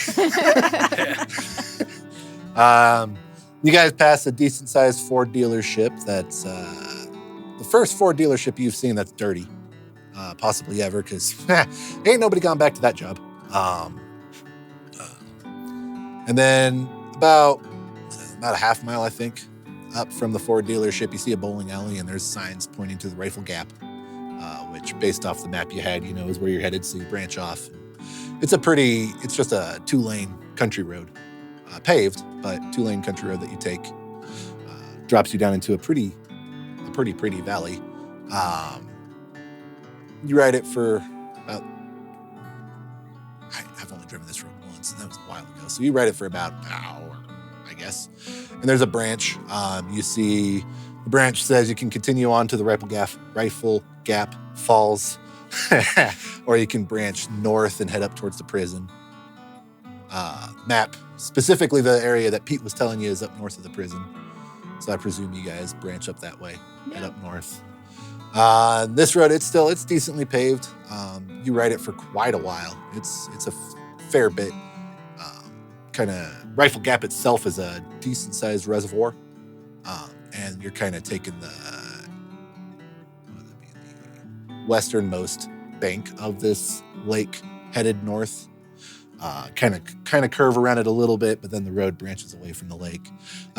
You guys pass a decent-sized Ford dealership. That's the first Ford dealership you've seen that's dirty, possibly ever, because ain't nobody gone back to that job. And then about a half mile, I think, up from the Ford dealership, you see a bowling alley, and there's signs pointing to the Rifle Gap, which, based off the map you had, you know is where you're headed, so you branch off. It's just a 2-lane country road, paved, but 2-lane country road that you take. Drops you down into a pretty valley. You ride it for about, I've only driven this road once, and that was a while ago. So you ride it for about an hour, I guess. And there's a branch. You see the branch says you can continue on to the Rifle Gap Falls, or you can branch north and head up towards the prison. Map, specifically the area that Pete was telling you is up north of the prison. So I presume you guys branch up that way, head up north. This road, it's decently paved. You ride it for quite a while. It's a fair bit. Kind of Rifle Gap itself is a decent sized reservoir, and you're kind of taking the westernmost bank of this lake, headed north. Kind of curve around it a little bit, but then the road branches away from the lake.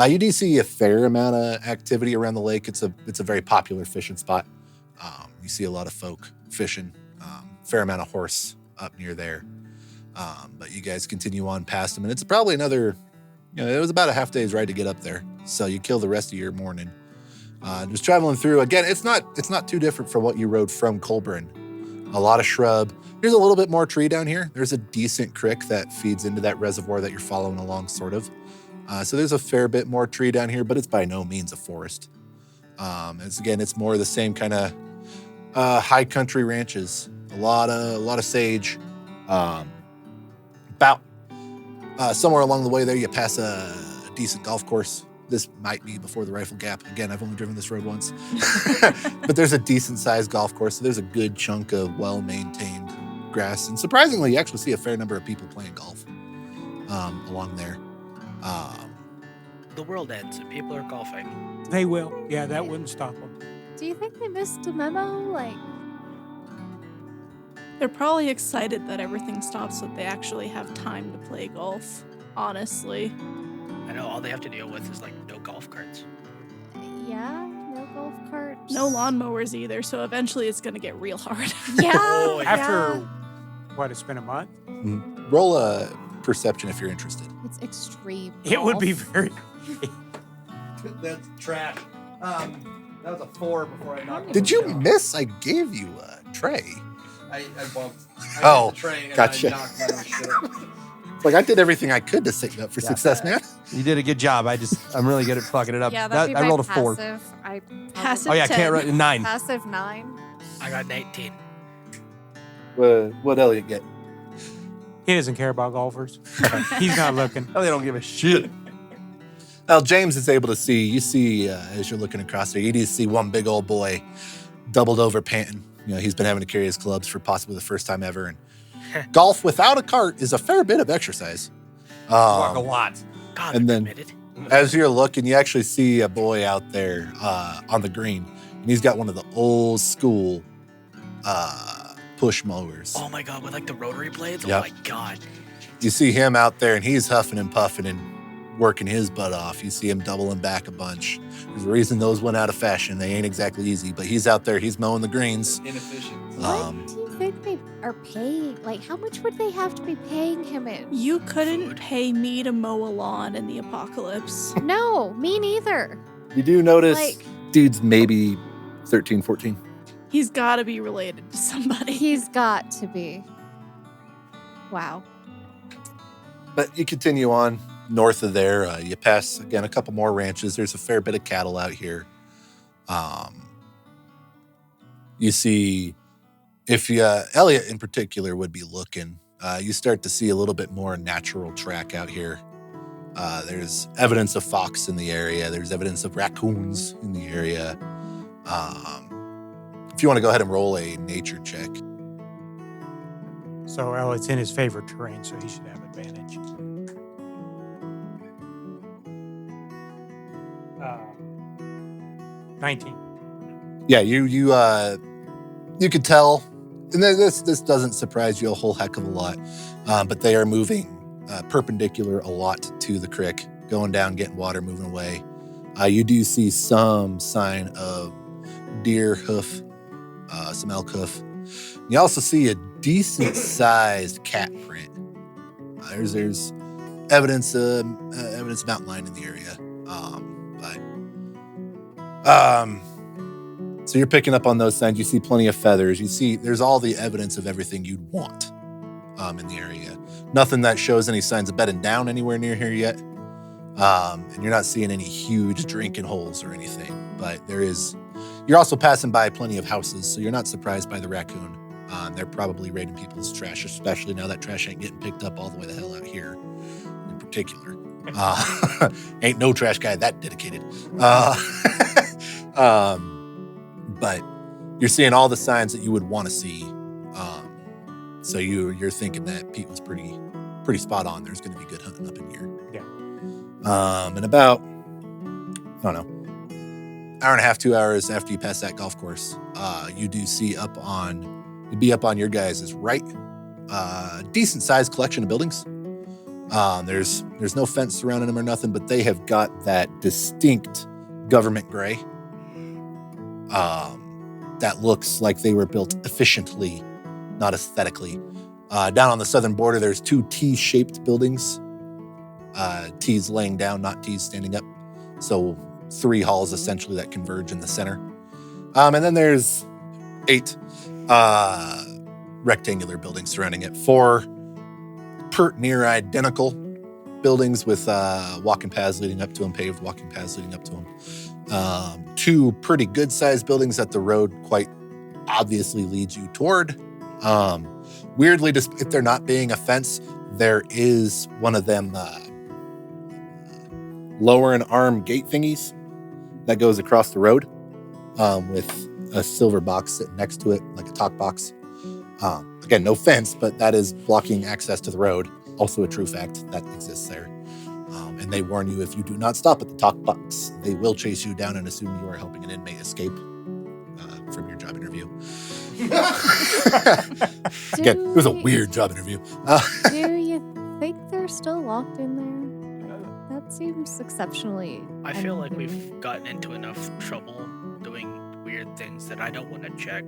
You do see a fair amount of activity around the lake. It's a very popular fishing spot. You see a lot of folk fishing. Fair amount of horse up near there. But you guys continue on past them, and it's probably another, it was about a half day's ride to get up there. So you kill the rest of your morning. Just traveling through, again, it's not too different from what you rode from Colburn. A lot of shrub. There's a little bit more tree down here. There's a decent creek that feeds into that reservoir that you're following along, sort of. So there's a fair bit more tree down here, but it's by no means a forest. It's more the same kind of high country ranches. A lot of sage. About somewhere along the way there, you pass a decent golf course. This might be before the Rifle Gap. Again, I've only driven this road once. But there's a decent-sized golf course, so there's a good chunk of well-maintained grass. And surprisingly, you actually see a fair number of people playing golf along there. The world ends and people are golfing. They will. Yeah, that wouldn't stop them. Do you think they missed a memo? They're probably excited that everything stops so that they actually have time to play golf, honestly. I know all they have to deal with is no golf carts. Yeah, no golf carts. No lawnmowers either, so eventually it's going to get real hard. Yeah. Oh, yeah. After, what, it's been a month? Roll a perception if you're interested. It's extreme. It would be golf. very... That's trash. That was a 4 before I knocked it. Did you miss? I gave you a tray. I bumped. I Oh, hit the tray and gotcha. I knocked my own shit. It's like I did everything I could to set you up for success, man. You did a good job. I'm really good at fucking it up. Yeah, that'd be I my rolled a 4. passive. I Passive Oh yeah, 10. can't write 9. passive 9. I got 19. What Elliot get? He doesn't care about golfers. He's not looking. Oh, they don't give a shit. Well, James is able to see. You see, as you're looking across there, you do see one big old boy doubled over panting. He's been having to carry his clubs for possibly the first time ever. And golf without a cart is a fair bit of exercise. Walk a lot. God, And I'm then- committed. As you're looking, you actually see a boy out there on the green. And he's got one of the old school push mowers. Oh my God, with like the rotary blades? Yep. Oh my God. You see him out there, and he's huffing and puffing and working his butt off. You see him doubling back a bunch. There's a reason those went out of fashion. They ain't exactly easy, but he's out there. He's mowing the greens. Inefficient. Um, What do you think they are paying? Like, how much would they have to be paying him in? You couldn't Food. pay me to mow a lawn in the apocalypse. No, me neither. You do notice Like- dude's maybe 13, 14. He's got to be related to somebody. He's got to be. Wow. But you continue on north of there. You pass, again, a couple more ranches. There's a fair bit of cattle out here. You see, if you, Elliot in particular would be looking, you start to see a little bit more natural track out here. There's evidence of fox in the area. There's evidence of raccoons in the area. If you want to go ahead and roll a nature check. So, well, it's in his favorite terrain, so he should have advantage. 19. Yeah, you could tell, and this doesn't surprise you a whole heck of a lot, but they are moving perpendicular a lot to the creek, going down, getting water, moving away. You do see some sign of deer hoof, some elk hoof. You also see a decent sized cat print. There's evidence of mountain lion in the area, so you're picking up on those signs. You see plenty of feathers. You see there's all the evidence of everything you'd want in the area. Nothing that shows any signs of bedding down anywhere near here yet. And you're not seeing any huge drinking holes or anything. But you're also passing by plenty of houses, so you're not surprised by the raccoon. They're probably raiding people's trash, especially now that trash ain't getting picked up all the way the hell out here in particular. Ain't no trash guy that dedicated. But you're seeing all the signs that you would want to see. So you're thinking that Pete was pretty spot on. There's going to be good hunting up in here. Yeah. And about, I don't know, hour and a half, 2 hours after you pass that golf course, you do see you'd be up on your guys' right, decent sized collection of buildings. There's no fence surrounding them or nothing, but they have got that distinct government gray. That looks like they were built efficiently, not aesthetically. Down on the southern border, there's 2 T-shaped buildings. T's laying down, not T's standing up. So 3 halls essentially that converge in the center. And then there's 8 rectangular buildings surrounding it. 4 pert near identical buildings with walking paths leading up to them, paved walking paths leading up to them. 2 pretty good sized buildings that the road quite obviously leads you toward. Weirdly, despite there not being a fence, there is one of them lower and arm gate thingies that goes across the road with a silver box sitting next to it, like a talk box. Again, no fence, but that is blocking access to the road. Also a true fact that exists there. And they warn you, if you do not stop at the talk box, they will chase you down and assume you are helping an inmate escape from your job interview. Again, it was a weird job interview. Do you think they're still locked in there? That seems exceptionally. I feel like inhuman. we've gotten into enough trouble doing weird things that I don't want to check.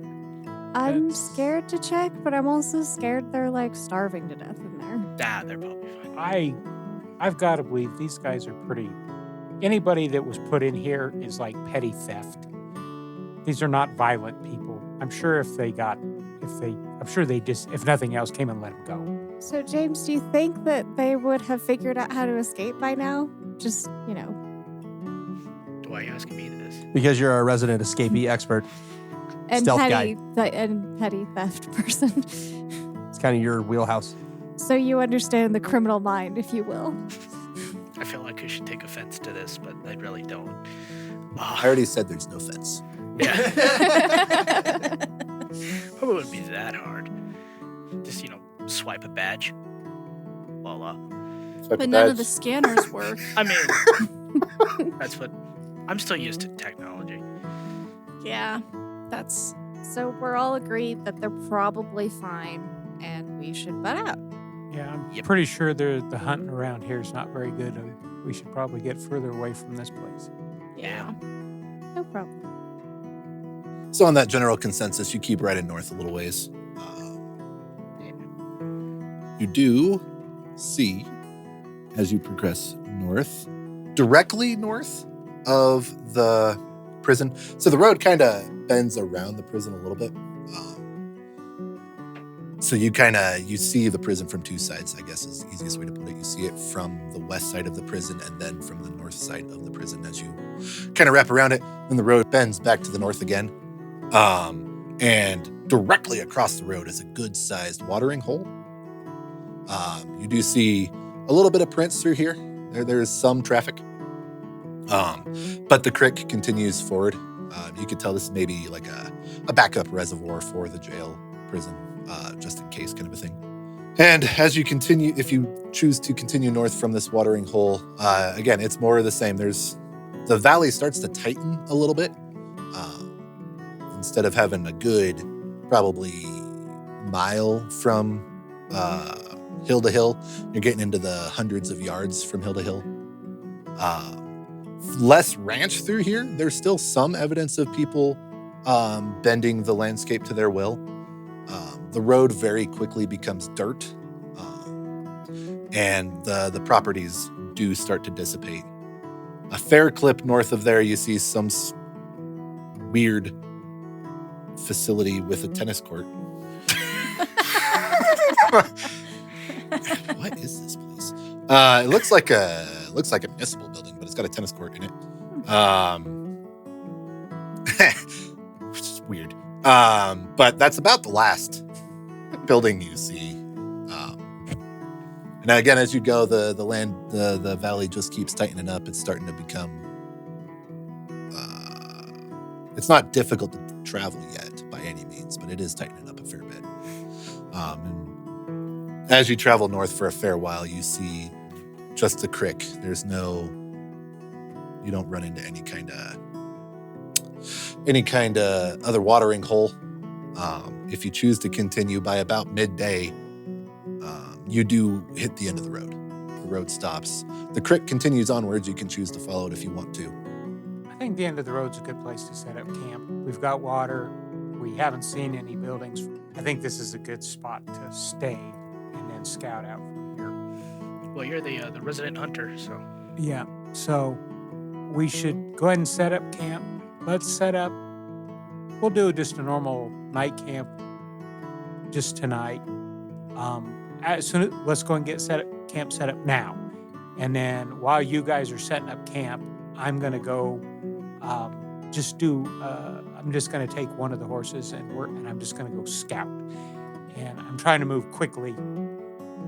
I'm That's- scared to check, but I'm also scared they're like starving to death in there. They're probably fine. I've got to believe these guys are pretty. Anybody that was put in here is like petty theft. These are not violent people. I'm sure if nothing else, came and let them go. So, James, do you think that they would have figured out how to escape by now? Just, Why are you asking me this? Because you're a resident escapee expert. and Stealth petty theft person. It's kind of your wheelhouse. So you understand the criminal mind, if you will. I feel like I should take offense to this, but I really don't. I already said there's no fence. Yeah. It wouldn't be that hard. Just, swipe a badge. Voila. But none of the scanners work. I mean, that's what... I'm still used to technology. Yeah, that's... So we're all agreed that they're probably fine and we should butt out. Yeah, I'm Yep. pretty sure the hunting around here is not very good, and we should probably get further away from this place. Yeah. No problem. So on that general consensus, you keep riding north a little ways. You do see, as you progress north, directly north of the prison. So the road kind of bends around the prison a little bit. So you see the prison from two sides, I guess is the easiest way to put it. You see it from the west side of the prison and then from the north side of the prison as you kind of wrap around it. Then the road bends back to the north again. And directly across the road is a good-sized watering hole. You do see a little bit of prints through here. There's some traffic. But the creek continues forward. You could tell this is maybe like a backup reservoir for the jail prison, just in case kind of a thing. And as you continue, if you choose to continue north from this watering hole, again, it's more of the same. The valley starts to tighten a little bit. Instead of having a good, probably mile from hill to hill, you're getting into the hundreds of yards from hill to hill. Less ranch through here. There's still some evidence of people bending the landscape to their will. The road very quickly becomes dirt, and the properties do start to dissipate. A fair clip north of there, you see some weird facility with a tennis court. What is this place? It looks like a municipal building, but it's got a tennis court in it. Which is weird. But that's about the last building you see. And again, as you go, the valley just keeps tightening up. It's starting to become. It's not difficult to travel yet by any means, but it is tightening up a fair bit. And as you travel north for a fair while, you see just the creek. You don't run into any kind of other watering hole. If you choose to continue by about midday, you do hit the end of the road. The road stops. The creek continues onwards. You can choose to follow it if you want to. I think the end of the road's a good place to set up camp. We've got water. We haven't seen any buildings. I think this is a good spot to stay and then scout out from here. Well, you're the resident hunter, so... Yeah, so we should go ahead and set up camp. Let's set up... We'll do just a normal night camp just tonight. Let's go and get camp set up now. And then while you guys are setting up camp, I'm going to go I'm just going to take one of the horses and I'm just going to go scout. And I'm trying to move quickly.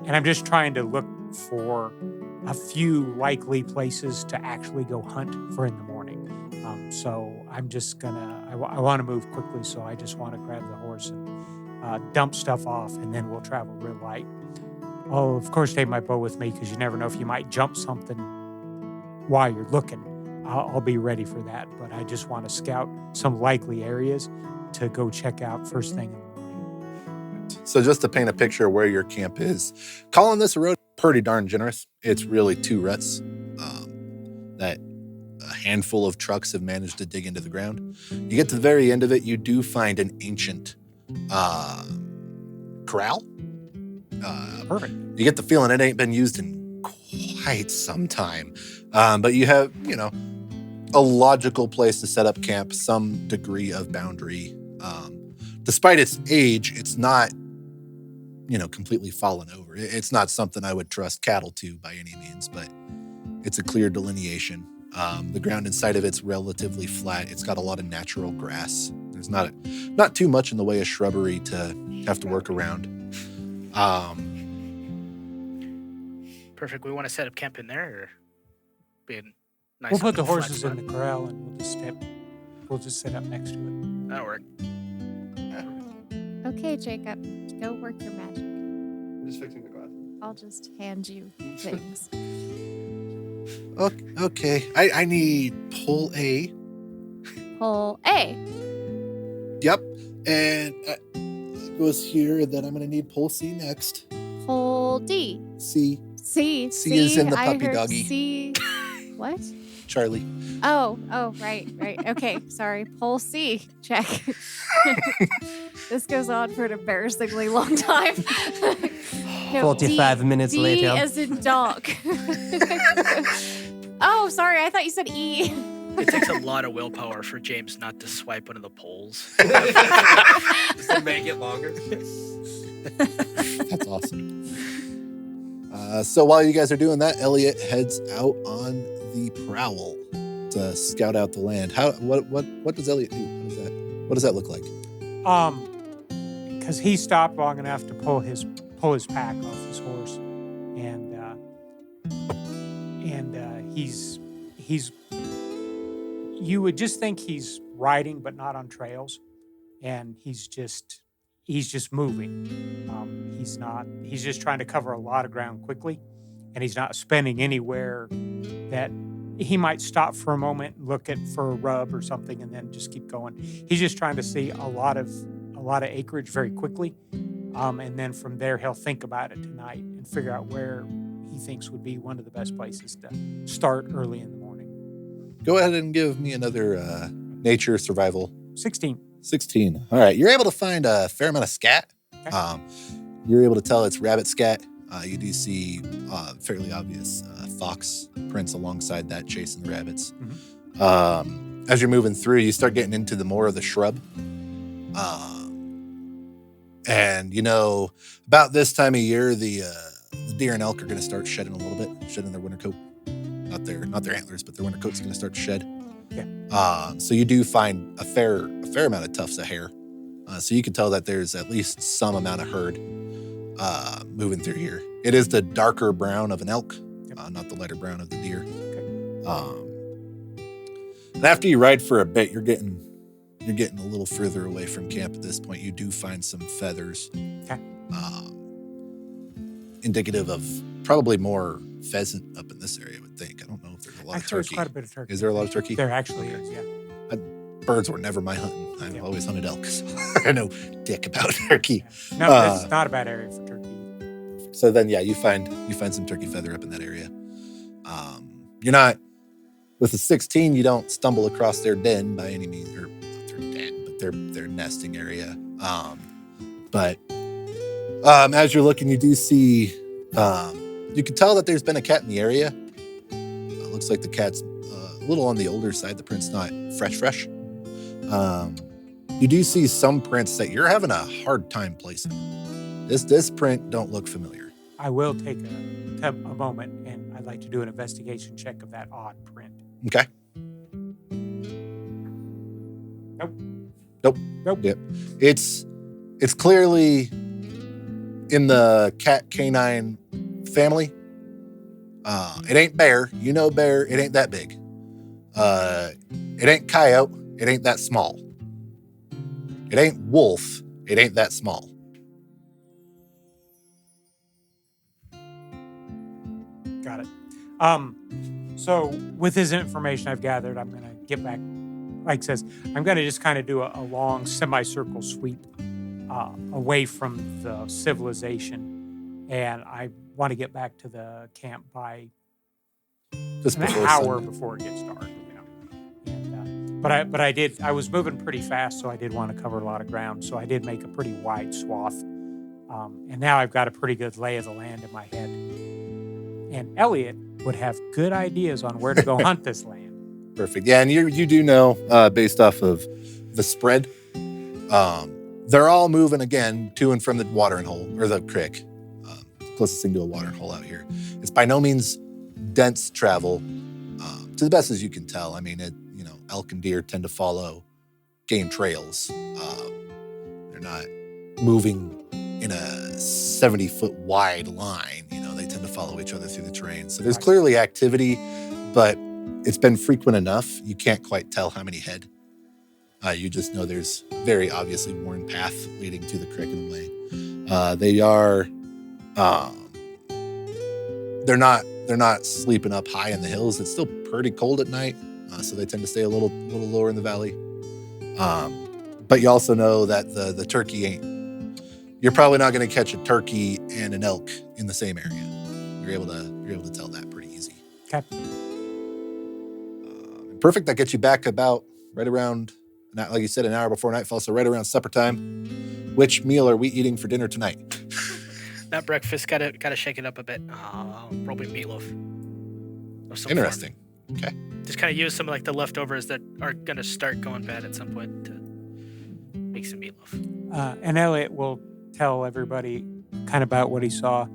And I'm just trying to look for a few likely places to actually go hunt for in the morning. So I'm just going to, I want to move quickly. So I just want to grab the horse and dump stuff off, and then we'll travel real light. I'll, of course, take my bow with me because you never know if you might jump something while you're looking. I'll be ready for that, but I just want to scout some likely areas to go check out first thing in the morning. So just to paint a picture of where your camp is, calling this a road pretty darn generous. It's really 2 ruts that a handful of trucks have managed to dig into the ground. You get to the very end of it, you do find an ancient corral. Perfect. You get the feeling it ain't been used in quite some time. But you have, a logical place to set up camp, some degree of boundary. Despite its age, it's not, completely fallen over. It's not something I would trust cattle to by any means, but it's a clear delineation. The ground inside of it's relatively flat. It's got a lot of natural grass. There's not too much in the way of shrubbery to have to work around. Perfect. We want to set up camp in there? Or? Being nice. We'll put up the in flat horses in spot. the corral and we'll just sit up next to it. That'll work. Okay, Jacob, go work your magic. I'm just fixing the glasses. I'll just hand you things. Okay. I need pull A. Pull A. Yep. And it goes here, and then I'm going to need pull C next. Pull D. C. C. C is in the I puppy heard doggy. C. What? Charlie. Oh, right. Okay, sorry. Pull C. Check. This goes on for an embarrassingly long time. No, 45 minutes D later. as in dog. Oh, sorry. I thought you said E. It takes a lot of willpower for James not to swipe one of the poles. Just to make it longer. That's awesome. So while you guys are doing that, Elliot heads out on the prowl to scout out the land. What does Elliot do? What does that look like? Because he stopped long enough to pull his pack off his horse, and he's you would just think he's riding, but not on trails, and he's just moving. He's just trying to cover a lot of ground quickly, and he's not spending anywhere that he might stop for a moment, look for a rub or something, and then just keep going. He's just trying to see a lot of acreage very quickly, and then from there he'll think about it tonight and figure out where he thinks would be one of the best places to start early in the morning. Go ahead and give me another nature survival. 16. 16. All right. You're able to find a fair amount of scat. Okay. You're able to tell it's rabbit scat. You do see fairly obvious fox prints alongside that chasing the rabbits. Mm-hmm. As you're moving through, you start getting into the more of the shrub. And about this time of year, the deer and elk are going to start shedding a little bit, shedding their winter coat. Not their antlers, but their winter coat's going to start to shed. Yeah. So you do find a fair amount of tufts of hair. So you can tell that there's at least some amount of herd moving through here. It is the darker brown of an elk, not the lighter brown of the deer. And after you ride for a bit, you're getting a little further away from camp at this point. You do find some feathers, indicative of probably more pheasant up in this area, I would think. I don't know if there's a lot of There's turkey. quite a bit of turkey. Is there a lot of turkey? There actually is, yeah. Birds were never my hunting. I've Yeah. always hunted elk, so I know dick about turkey. Yeah. No, this is not a bad area for turkey. So then, you find some turkey feather up in that area. You're not with a 16. You don't stumble across their den by any means, or not their den, but their nesting area. But as you're looking, you do see. You can tell that there's been a cat in the area. Looks like the cat's a little on the older side. The print's not fresh. You do see some prints that you're having a hard time placing. This print don't look familiar. I will take a moment, and I'd like to do an investigation check of that odd print. Okay. Nope. Yep. It's clearly in the cat canine family. It ain't bear. Bear. It ain't that big. It ain't coyote. It ain't that small. It ain't wolf. It ain't that small. Got it. So with this information I've gathered, I'm going to get back. Like it says, I'm going to just kind of do a long semicircle sweep away from the civilization, and I want to get back to the camp by Just an before hour sundown. before it gets dark. And, but I was moving pretty fast, so I did want to cover a lot of ground. So I did make a pretty wide swath, and now I've got a pretty good lay of the land in my head. And Elliot would have good ideas on where to go hunt this land. Perfect. Yeah, and you do know, based off of the spread, they're all moving again to and from the watering hole, or the creek. Closest thing to a watering hole out here. It's by no means dense travel, to the best as you can tell. I mean, elk and deer tend to follow game trails. They're not moving in a 70-foot wide line. They tend to follow each other through the terrain. So there's clearly activity, but it's been frequent enough, you can't quite tell how many head. You just know there's very obviously worn path leading to the creek and the lane. They are, they're not sleeping up high in the hills. It's still pretty cold at night, so they tend to stay a little lower in the valley. But you also know that the turkey ain't. You're probably not going to catch a turkey and an elk in the same area. You're able to tell that pretty easy. Okay. Perfect. That gets you back about right around, like you said, an hour before nightfall, so right around supper time. Which meal are we eating for dinner tonight? That breakfast gotta shake it up a bit. Probably meatloaf. Of some Interesting. form. Okay. Just kind of use some like the leftovers that are gonna start going bad at some point to make some meatloaf. And Elliot will tell everybody kind of about what he saw.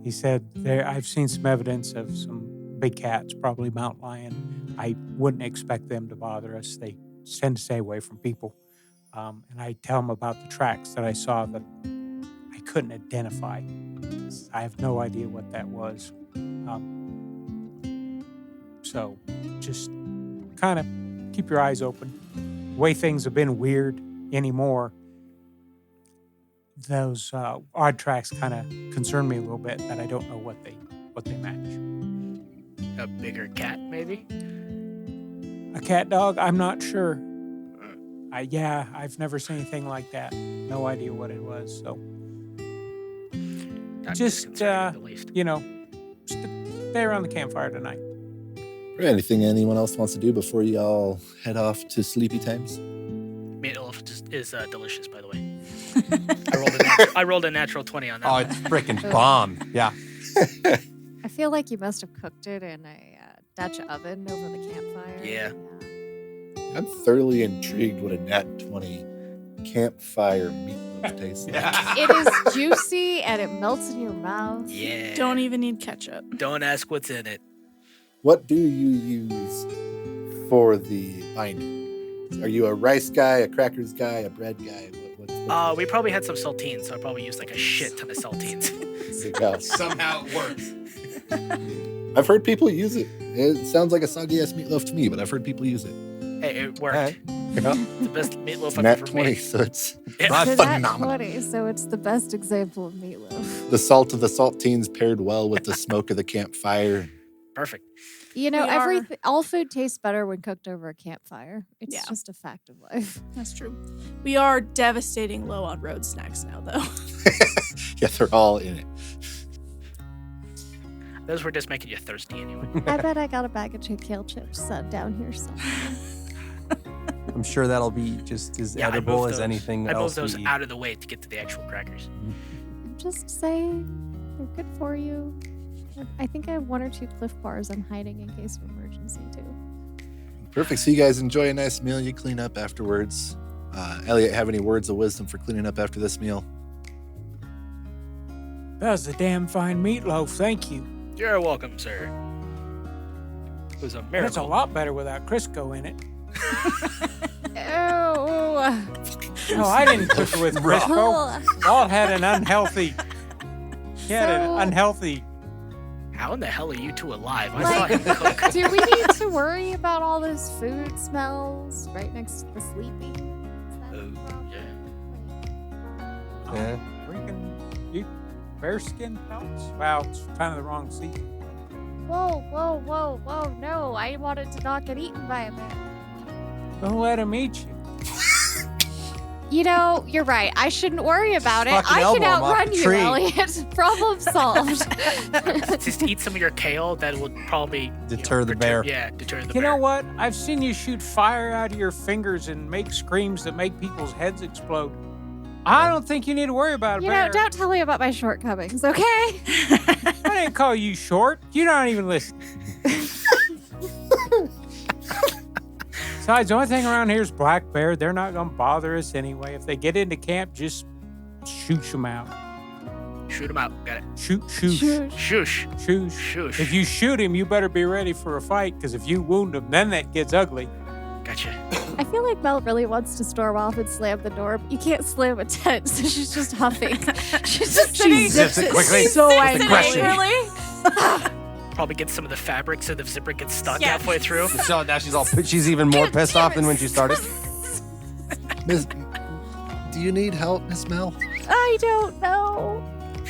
He said, I've seen some evidence of some big cats, probably mountain lion. I wouldn't expect them to bother us. They tend to stay away from people. And I tell him about the tracks that I saw that I couldn't identify. I have no idea what that was. So just kind of keep your eyes open. The way things have been weird anymore, those odd tracks kind of concern me a little bit that I don't know what they match. A bigger cat, maybe? A cat dog? I'm not sure. I've never seen anything like that. No idea what it was. So Not just disconcerting, at least. stay around the campfire tonight. Anything anyone else wants to do before y'all head off to sleepy times? Meatloaf is delicious, by the way. I rolled a natural 20 on that. Oh, one. it's freaking bomb. Yeah. I feel like you must have cooked it in a Dutch oven over the campfire. Yeah. I'm thoroughly intrigued what a nat 20 campfire meatloaf tastes like. It is juicy and it melts in your mouth. Yeah. Don't even need ketchup. Don't ask what's in it. What do you use for the binder? Are you a rice guy, a crackers guy, a bread guy? What We probably had some saltines, so I probably used like a shit ton of saltines. there you go. Somehow it works. I've heard people use it. It sounds like a soggy ass meatloaf to me, but I've heard people use it. Hey, it worked. Hey. The best meatloaf I've Nat ever 20, made. so it's Yeah. not It's at phenomenal. 20, so it's the best example of meatloaf. The salt of the saltines paired well with the smoke of the campfire. Perfect. You know, We are- all food tastes better when cooked over a campfire. It's Yeah. just a fact of life. That's true. We are devastating low on road snacks now, though. Yeah, they're all in it. Those were just making you thirsty anyway. I bet I got a bag of kale chips down here somewhere. I'm sure that'll be just as Yeah, I edible moved as those- anything I else moved those we eat. out of the way to get to the actual crackers. I'm just saying, they're good for you. I think I have 1 or 2 Cliff Bars I'm hiding in case of emergency, too. Perfect. So you guys enjoy a nice meal. You clean up afterwards. Elliot, have any words of wisdom for cleaning up after this meal? That was a damn fine meatloaf. Thank you. You're welcome, sir. It was a miracle. It's a lot better without Crisco in it. Ew. No, I didn't cook it with Crisco. Walt had an unhealthy. He had an So- unhealthy. How in the hell are you two alive? I Like- thought you cook. Do we need to worry about all those food smells right next to the sleeping? Is that a Oh, problem? Yeah. Freaking bearskin pelts. Wow, it's kind of the wrong season. Whoa, no. I wanted to not get eaten by a bear. Don't let him eat you. You know, you're right. I shouldn't worry about it. Fucking I can elbow him off outrun the you, tree. Elliot. Problem solved. Just eat some of your kale. That would probably Deter the bear. Yeah, deter the You bear. know what? I've seen you shoot fire out of your fingers and make screams that make people's heads explode. I don't think you need to worry about a You bear. know, don't tell me about my shortcomings, okay? I didn't call you short. You're not even listening. Besides, the only thing around here is black bear. They're not going to bother us anyway. If they get into camp, just shoot them out. Shoot him out. Got it. Shoot. Shush. If you shoot him, you better be ready for a fight, because if you wound him, then that gets ugly. Gotcha. I feel like Mel really wants to storm off and slam the door, but you can't slam a tent, so she's just huffing. She's just sitting. zips it quickly. So With the angry. question. Really? probably get some of the fabric so the zipper gets stuck Yeah. halfway through. So now she's even more pissed off than when she started. Miss, do you need help, Miss Mel? I don't know.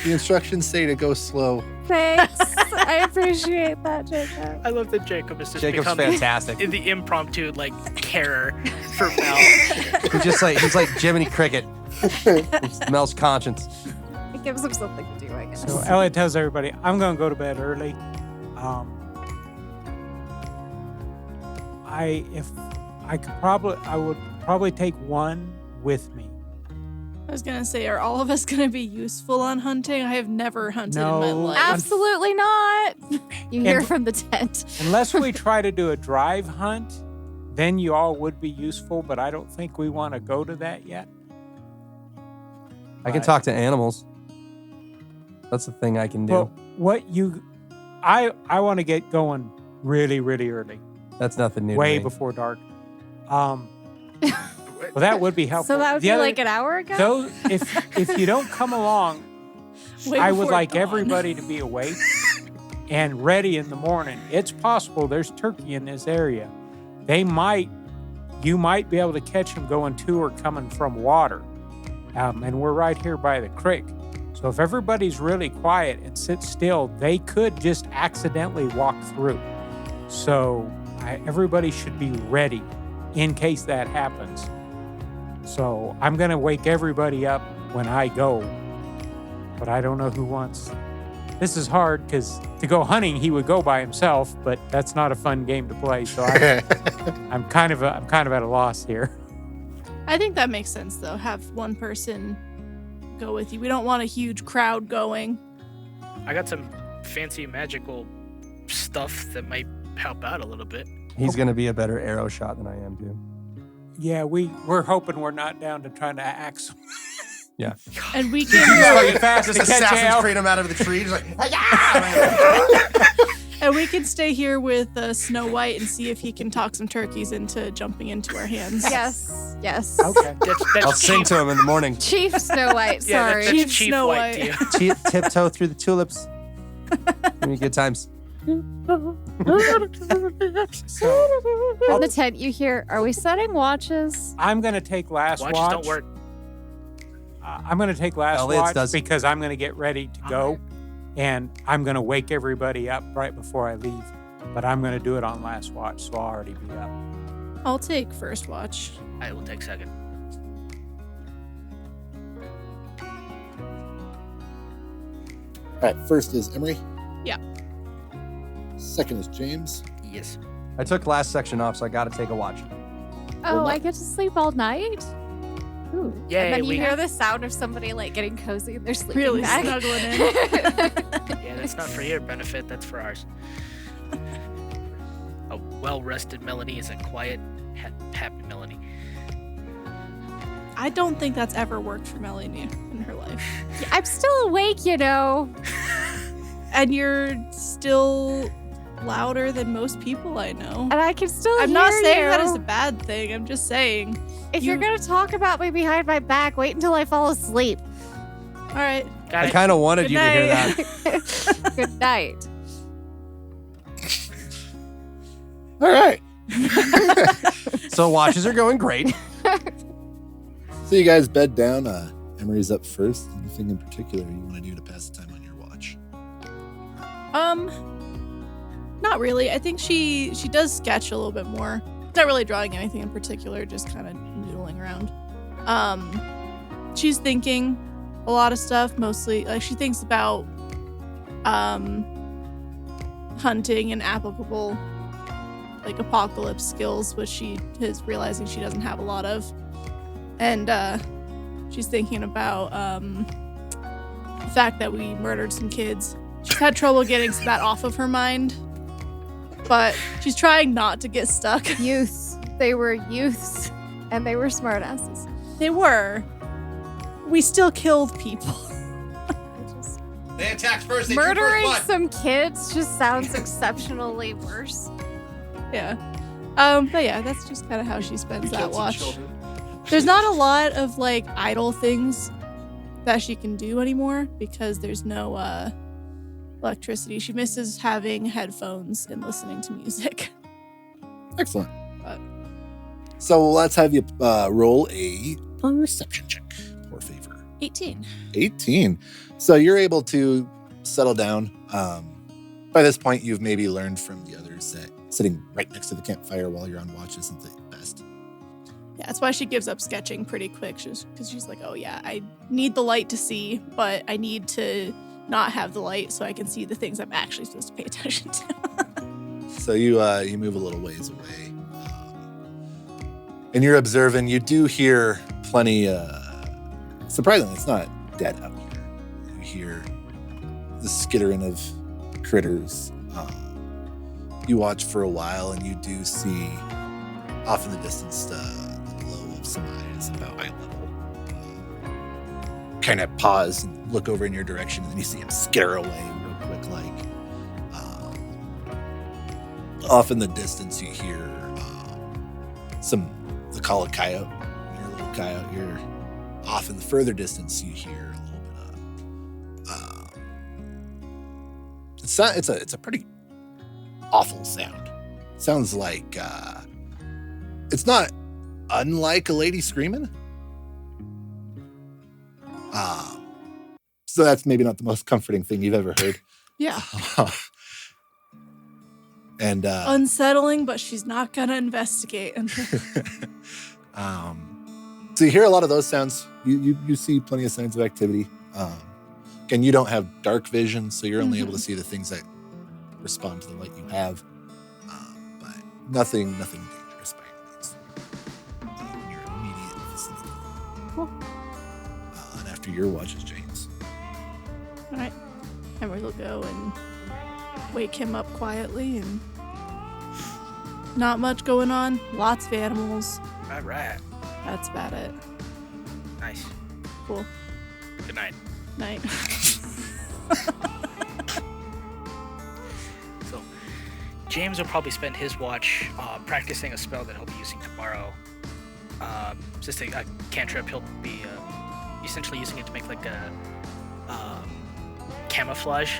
The instructions say to go slow. Thanks. I appreciate that, Jacob. I love that Jacob is just Jacob's become fantastic. in the impromptu like carer for Mel. He's like Jiminy Cricket. He's Mel's conscience. It gives him something to do, I guess. So Elliot tells everybody, I'm going to go to bed early. I would probably take one with me. I was gonna say, are all of us gonna be useful on hunting? I have never hunted in my No. life. Absolutely not. You hear And- from the tent. Unless we try to do a drive hunt, then you all would be useful, but I don't think we want to go to that yet. I can But- talk to animals. That's the thing I can do. Well, I want to get going really, really early, That's nothing new. way to me. before dark. Well, that would be helpful. So that would The be other- like an hour ago? Those, if you don't come along, Way I would before like dawn. everybody to be awake and ready in the morning. It's possible there's turkey in this area. You might be able to catch them going to or coming from water. And we're right here by the creek. So if everybody's really quiet and sits still, they could just accidentally walk through. So everybody should be ready in case that happens. So I'm going to wake everybody up when I go, but I don't know who wants. This is hard because to go hunting, he would go by himself, but that's not a fun game to play. So I'm kind of at a loss here. I think that makes sense, though. Have one person go with you. We don't want a huge crowd going. I got some fancy magical stuff that might help out a little bit. He's gonna be a better arrow shot than I am, too. Yeah, we're hoping we're not down to trying to axe him. Yeah. And we He's can pretty fast Just to catch Assassin's hell. Creed him out of the tree. He's like, and we can stay here with Snow White and see if he can talk some turkeys into jumping into our hands. Yes. Yes. Okay. That's I'll sing cheap. to him in the morning. Chief Snow White, Yeah, sorry. that's Chief cheap Snow white White. to you. Tiptoe through the tulips. Give me good times. So In the tent, you hear, are we setting watches? I'm going to take last Watches watch. don't work. I'm going to take last Elliot's watch does. because I'm going to get ready to go, and I'm going to wake everybody up right before I leave. But I'm going to do it on last watch, so I'll already be up. I'll take first watch. I will take second. All right, first is Emery. Yeah. Second is James. Yes. I took last section off, so I got to take a watch. Oh, Well, I get to sleep all night? Ooh. Yay, And then you we hear have- the sound of somebody like getting cozy in their sleeping Really bag. snuggling in. Yeah, that's not for your benefit. That's for ours. A well-rested Melanie is a quiet, happy Melanie. I don't think that's ever worked for Melanie in her life. I'm still awake, you know. And you're still louder than most people I know. And I can still I'm hear not saying you. that is a bad thing. I'm just saying. If you're you- going to talk about me behind my back, wait until I fall asleep. All right. Got I it. kind of wanted Good you to hear night. that. Good night. All right. So watches are going great. So you guys bed down. Emery's up first. Anything in particular you want to do to pass the time on your watch? Not really. I think she does sketch a little bit more. Not really drawing anything in particular, just kind of noodling around. She's thinking a lot of stuff, mostly like she thinks about hunting and applicable like apocalypse skills, which she is realizing she doesn't have a lot of. And she's thinking about the fact that we murdered some kids. She's had trouble getting that off of her mind, but she's trying not to get stuck. Youths. They were youths, and they were smartasses. They were. We still killed people. They attacked first. Murdering some kids just sounds exceptionally worse. Yeah. But yeah, that's just kind of how she spends that watch. There's not a lot of like idle things that she can do anymore because there's no electricity. She misses having headphones and listening to music. Excellent. But- So let's have you roll a perception check for favor. 18. 18. So you're able to settle down. By this point, you've maybe learned from the others that sitting right next to the campfire while you're on watch isn't the best. Yeah, that's why she gives up sketching pretty quick. Because she's like, oh yeah, I need the light to see, but I need to not have the light so I can see the things I'm actually supposed to pay attention to. So you move a little ways away, and you're observing. You do hear plenty. Surprisingly, it's not dead out here. You hear the skittering of critters. You watch for a while, and you do see off in the distance the glow of some eyes about eye level. Kind of pause and look over in your direction, and then you see him skitter away real quick, like. Off in the distance, you hear the call of coyote. You hear a little coyote. You're off in the further distance, you hear a little bit of. It's a pretty awful sound. Sounds like it's not unlike a lady screaming. So that's maybe not the most comforting thing you've ever heard. Yeah. And Unsettling, but she's not gonna investigate. So you hear a lot of those sounds. You see plenty of signs of activity. Again, you don't have dark vision, so you're only able to see the things that respond to the light you have. But nothing dangerous by any means. In your immediate vicinity. Cool. And after your watches, James. All right. Emery will go and wake him up quietly, and not much going on. Lots of animals. All right. That's about it. Nice. Cool. Good night. Night. So, James will probably spend his watch practicing a spell that he'll be using tomorrow. Just a cantrip. He'll be essentially using it to make like a camouflage.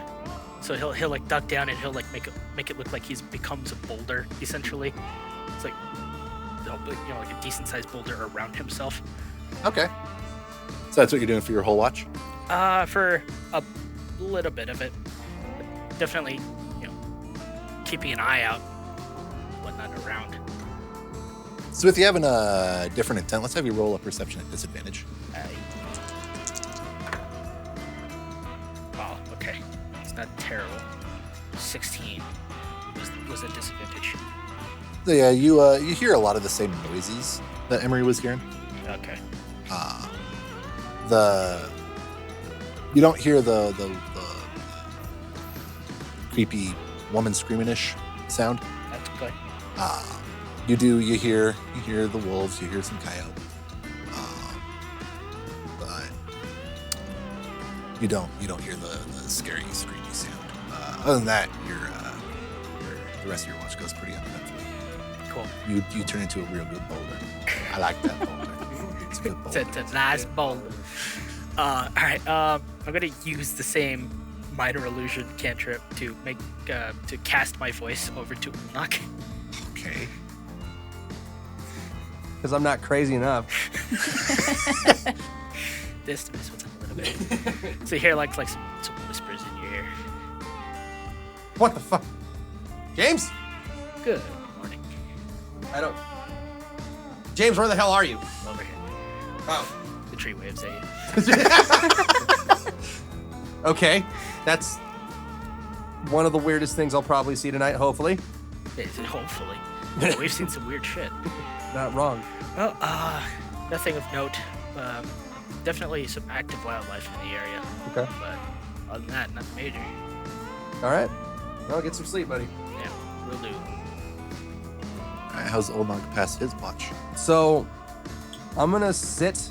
So he'll like duck down and he'll like make it look like he's becomes a boulder essentially. It's like like a decent sized boulder around himself. Okay. So that's what you're doing for your whole watch? For a little bit of it. But definitely, keeping an eye out, whatnot around. So with you having a different intent, let's have you roll a perception at disadvantage. Oh, okay. It's not terrible. 16 was a disadvantage. So yeah, you hear a lot of the same noises that Emery was hearing. Okay. You don't hear the creepy woman screaming-ish sound. That's okay. You hear the wolves, you hear some coyote. But you don't hear the scary screamy sound. Other than that, the rest of your watch goes pretty uneventfully. Cool. You turn into a real good boulder. I like that boulder. It's a good boulder. It's a nice boulder. All right. I'm gonna use the same minor illusion cantrip to cast my voice over to Ulnak. Okay. Because I'm not crazy enough. This to mess with him a little bit. So you hear like some whispers in your ear. What the fuck? James? Good morning. I don't... James, where the hell are you? Over here. Oh. The tree waves at you. Okay. That's one of the weirdest things I'll probably see tonight, hopefully. Hopefully. We've seen some weird shit. Not wrong. Well, nothing of note. Definitely some active wildlife in the area. Okay. But other than that, nothing major. All right. Well, get some sleep, buddy. Yeah, will do. All right, how's Old Monk past his watch? So, I'm gonna sit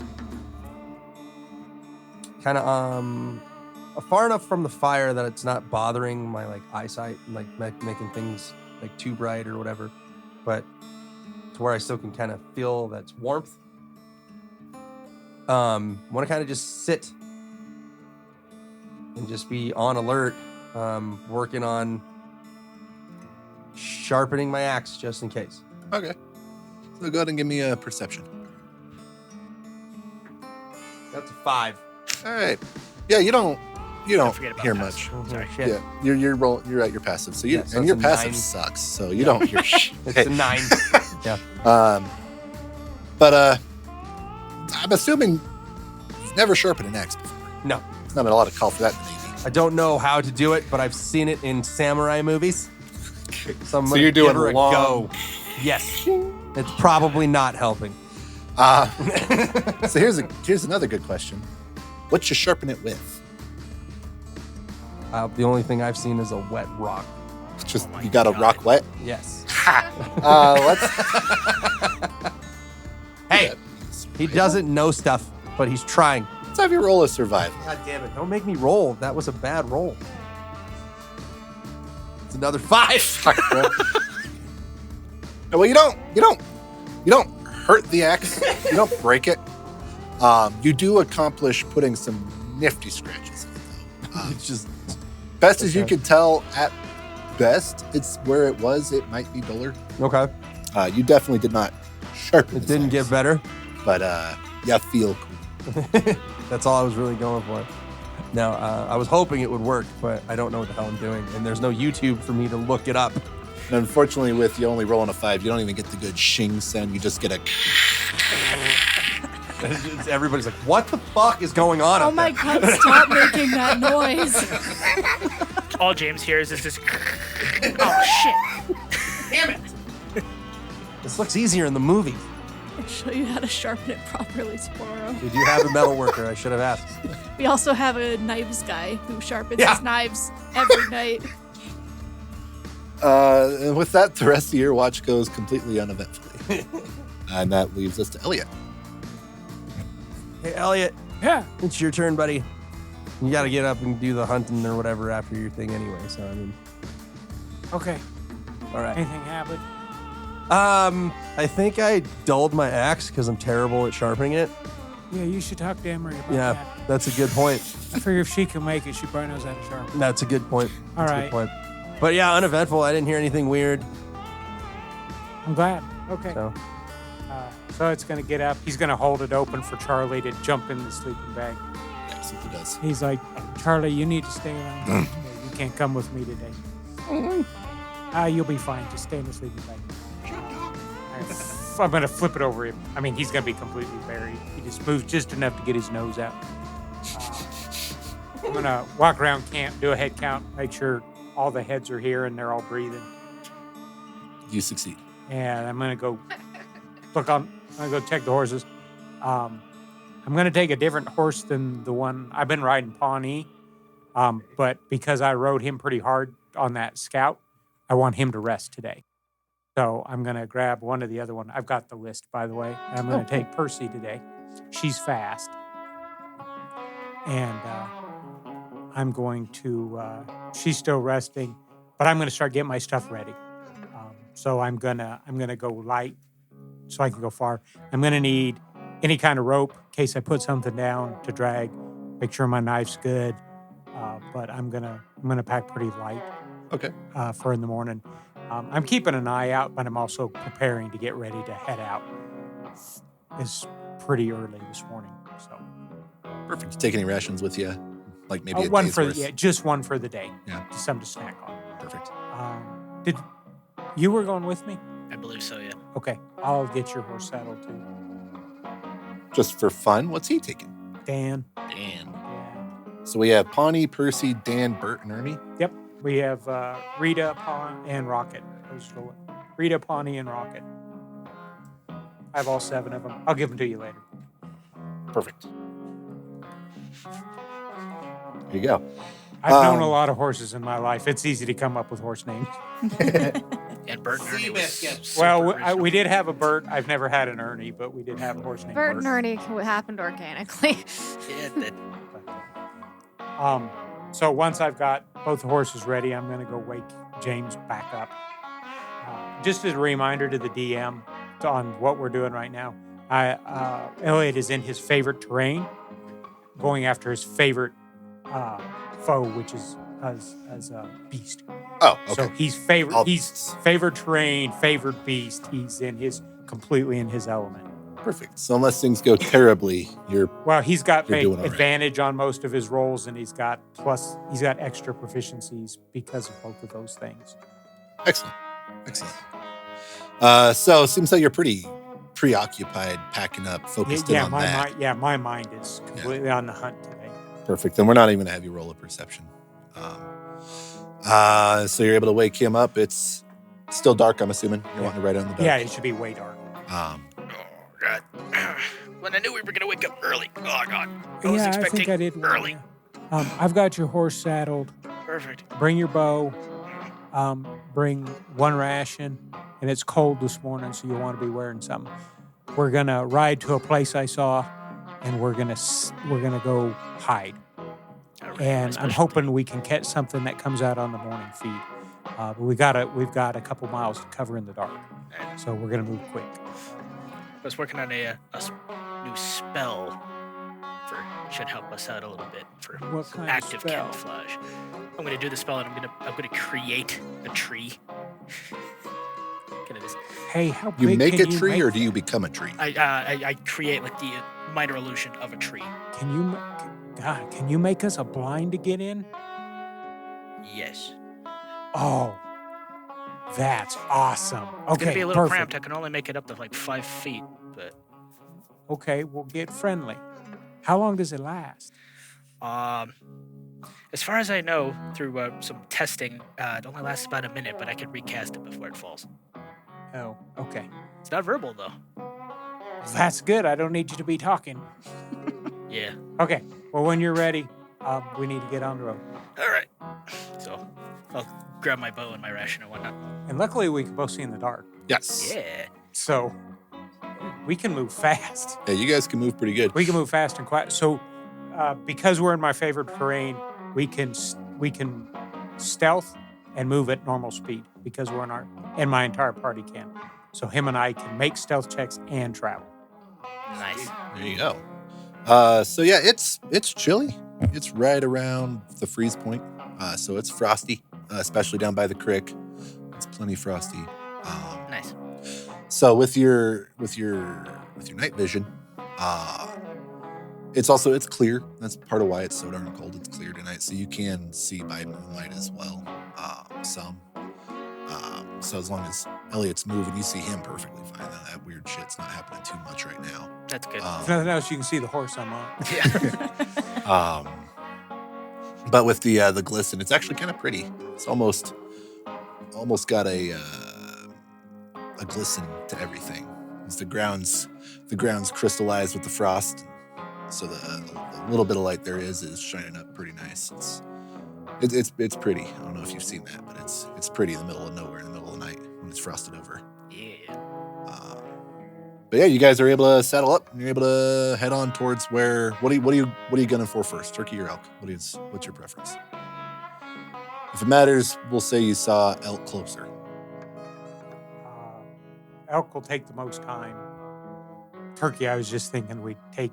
kind of far enough from the fire that it's not bothering my eyesight, making things too bright or whatever, but to where I still can kind of feel that's warmth. I want to kind of just sit and just be on alert Working on sharpening my axe just in case. Okay. So go ahead and give me a perception. That's a 5. All right. Yeah, you don't forget about hear passive. much. Sorry. Shit. Yeah, you're at your passive. So Yeah, so and it's your a passive 9. sucks. So you don't hear shit. It's a 9. Yeah. But I'm assuming you've never sharpened an axe before. No. There's not a lot of call for that in the Navy. I don't know how to do it, but I've seen it in samurai movies. So I'm So gonna you're doing give her a long- go. Yes. It's probably not helping. So here's another good question. What you sharpen it with? The only thing I've seen is a wet rock. It's just Oh my you got a God. rock wet. Yes. Let's. Hey, he doesn't know stuff, but he's trying. Let's have you roll a survival. God damn it. Don't make me roll. That was a bad roll. It's another 5. Well, you don't hurt the axe. You don't break it. You do accomplish putting some nifty scratches in it, though. It's just Best as you Okay. could tell, at best, it's where it was. It might be duller. okay. You definitely did not sharpen. It this didn't axe, get better. but yeah, feel cool. That's all I was really going for. Now, I was hoping it would work, but I don't know what the hell I'm doing, and there's no YouTube for me to look it up. And unfortunately, with you only rolling a 5, you don't even get the good shing sound. You just get a. Everybody's like, "What the fuck is going on?" Oh up my there?" god, stop making that noise. All James hears is this. Oh shit! This looks easier in the movie. I'll show you how to sharpen it properly tomorrow. Did you have a metal worker? I should have asked. We also have a knives guy who sharpens Yeah. his knives every night. And with that, the rest of your watch goes completely uneventfully. And that leaves us to Elliot. Hey, Elliot, Yeah. it's your turn, buddy. You got to get up and do the hunting or whatever after your thing anyway. So I mean, Okay. all right. Anything happened? I think I dulled my axe because I'm terrible at sharpening it. Yeah, you should talk to Emery about Yeah, that. that's a good point. I figure if she can make it, she probably knows how to sharpen. That's a good point. All That's a right. good point. But yeah, uneventful. I didn't hear anything weird. I'm glad. Okay. So So it's going to get up. He's going to hold it open for Charlie to jump in the sleeping bag. Yes, he does. He's like, Charlie, you need to stay around. You can't come with me today. You'll be fine. Just stay in the sleeping bag. I'm going to flip it over him. I mean, he's going to be completely buried. He just moves just enough to get his nose out. I'm going to walk around camp, do a head count, make sure all the heads are here and they're all breathing. You succeed. And I'm going to go I'm going to go check the horses. I'm going to take a different horse than the one I've been riding, Pawnee. But because I rode him pretty hard on that scout, I want him to rest today. So I'm going to grab one of the other one. I've got the list, by the way. And I'm going to take Percy today. She's fast. And I'm going to, she's still resting, but I'm going to start getting my stuff ready. So I'm gonna go light so I can go far. I'm going to need any kind of rope in case I put something down to drag, make sure my knife's good. But I'm gonna pack pretty light. Okay. For in the morning. I'm keeping an eye out, but I'm also preparing to get ready to head out. It's pretty early this morning, so Perfect. You take any rations with you? Like maybe a one day's for worth? just one for the day. Yeah. Just something to snack on. Perfect. Did you were going with me? I believe so, yeah. Okay, I'll get your horse saddled too. Just for fun, what's he taking? Dan. Dan. Yeah. So we have Pawnee, Percy, Dan, Bert, and Ernie. Yep. We have Rita, Pawn, and Rocket. Rita, Pawnee, and Rocket. I have all 7 of them. I'll give them to you later. Perfect. There you go. I've known a lot of horses in my life. It's easy to come up with horse names. And Bert and Ernie was super Well, original. we did have a Bert. I've never had an Ernie, but we did have a horse named Bert Bert. and Ernie happened organically. Yeah, So once I've got both the horses ready, I'm going to go wake James back up. Just as a reminder to the DM on what we're doing right now, Elliot is in his favorite terrain, going after his favorite foe, which is as a beast. Oh, okay. So he's favored. I'll- He's favored terrain, favored beast. He's completely in his element. Perfect. So unless things go terribly, you're Well, he's got You're doing all right. advantage on most of his rolls, and he's got extra proficiencies because of both of those things. excellent. Excellent. So it seems like you're pretty preoccupied, packing up, focused in on that. My mind is completely on the hunt today. Perfect. Then we're not even gonna have you roll a perception. So you're able to wake him up. It's still dark, I'm assuming. You're wanting to ride on the dark. Yeah, it should be way dark. Oh, God. When I knew we were going to wake up early. Oh, God. I was I think expecting I did early. I've got your horse saddled. Perfect. Bring your bow. Bring one ration, and it's cold this morning, so you'll want to be wearing something. We're gonna ride to a place I saw, and we're gonna go hide. All right, And my I'm specialty. hoping we can catch something that comes out on the morning feed. But we've got a couple miles to cover in the dark, And so we're gonna move quick. I was working on a new spell should help us out a little bit for What kind active of spell? camouflage. I'm gonna do the spell, and I'm gonna create a tree. Can I just? Hey, how You big make can a tree, make or do that? you become a tree? I create like the minor illusion of a tree. Can you make us a blind to get in? Yes. Oh, that's awesome. It's Okay, gonna be a little perfect. cramped. I can only make it up to like 5 feet, but Okay, we'll get friendly. How long does it last? as far as I know, through some testing, it only lasts about a minute, but I can recast it before it falls. Oh, okay. It's not verbal though. That's good. I don't need you to be talking. Yeah. Okay. Well, when you're ready, we need to get on the road. All right. So I'll grab my bow and my ration and whatnot. And luckily, we can both see in the dark, Yes. Yeah. so we can move fast. Yeah, you guys can move pretty good. We can move fast and quiet. So, because we're in my favorite terrain, we can stealth and move at normal speed because and my entire party can. So him and I can make stealth checks and travel. Nice. There you go. So yeah, it's chilly. It's right around the freeze point. So it's frosty, especially down by the creek. It's plenty frosty. Nice. So with your night vision, it's clear. That's part of why it's so darn cold. It's clear tonight, so you can see by moonlight as well. Some. So as long as Elliot's moving, you see him perfectly fine. That weird shit's not happening too much right now. That's good. If nothing else, you can see the horse I'm on. Yeah. But with the glisten, it's actually kind of pretty. It's almost got a glisten to everything. As the ground's crystallized with the frost, so the little bit of light there is shining up pretty nice. It's pretty. I don't know if you've seen that, but it's pretty in the middle of nowhere, in the middle of the night when it's frosted over. Yeah. But yeah, you guys are able to saddle up. And you're able to head on towards where. What are you gunning for first? Turkey or elk? What's your preference? If it matters, we'll say you saw elk closer. Elk will take the most time. Turkey, I was just thinking we'd take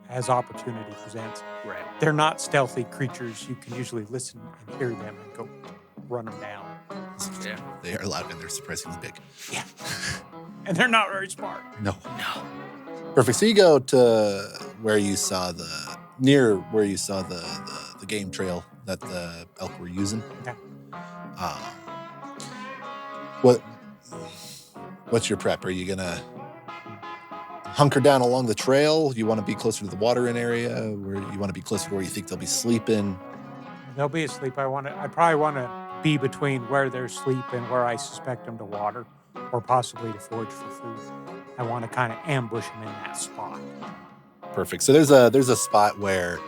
as opportunity presents. Right. They're not stealthy creatures. You can usually listen and hear them and go run them down. Yeah. They are loud and they're surprisingly big. Yeah. And they're not very smart. No. No. Perfect. So you go to where you saw the game trail that the elk were using. Okay. What's your prep? Are you gonna hunker down along the trail? You want to be closer to the watering area, where you want to be closer to where you think they'll be sleeping? They'll be asleep. I probably want to be between where they're asleep and where I suspect them to water, or possibly to forage for food. I want to kind of ambush them in that spot. Perfect. So there's a spot where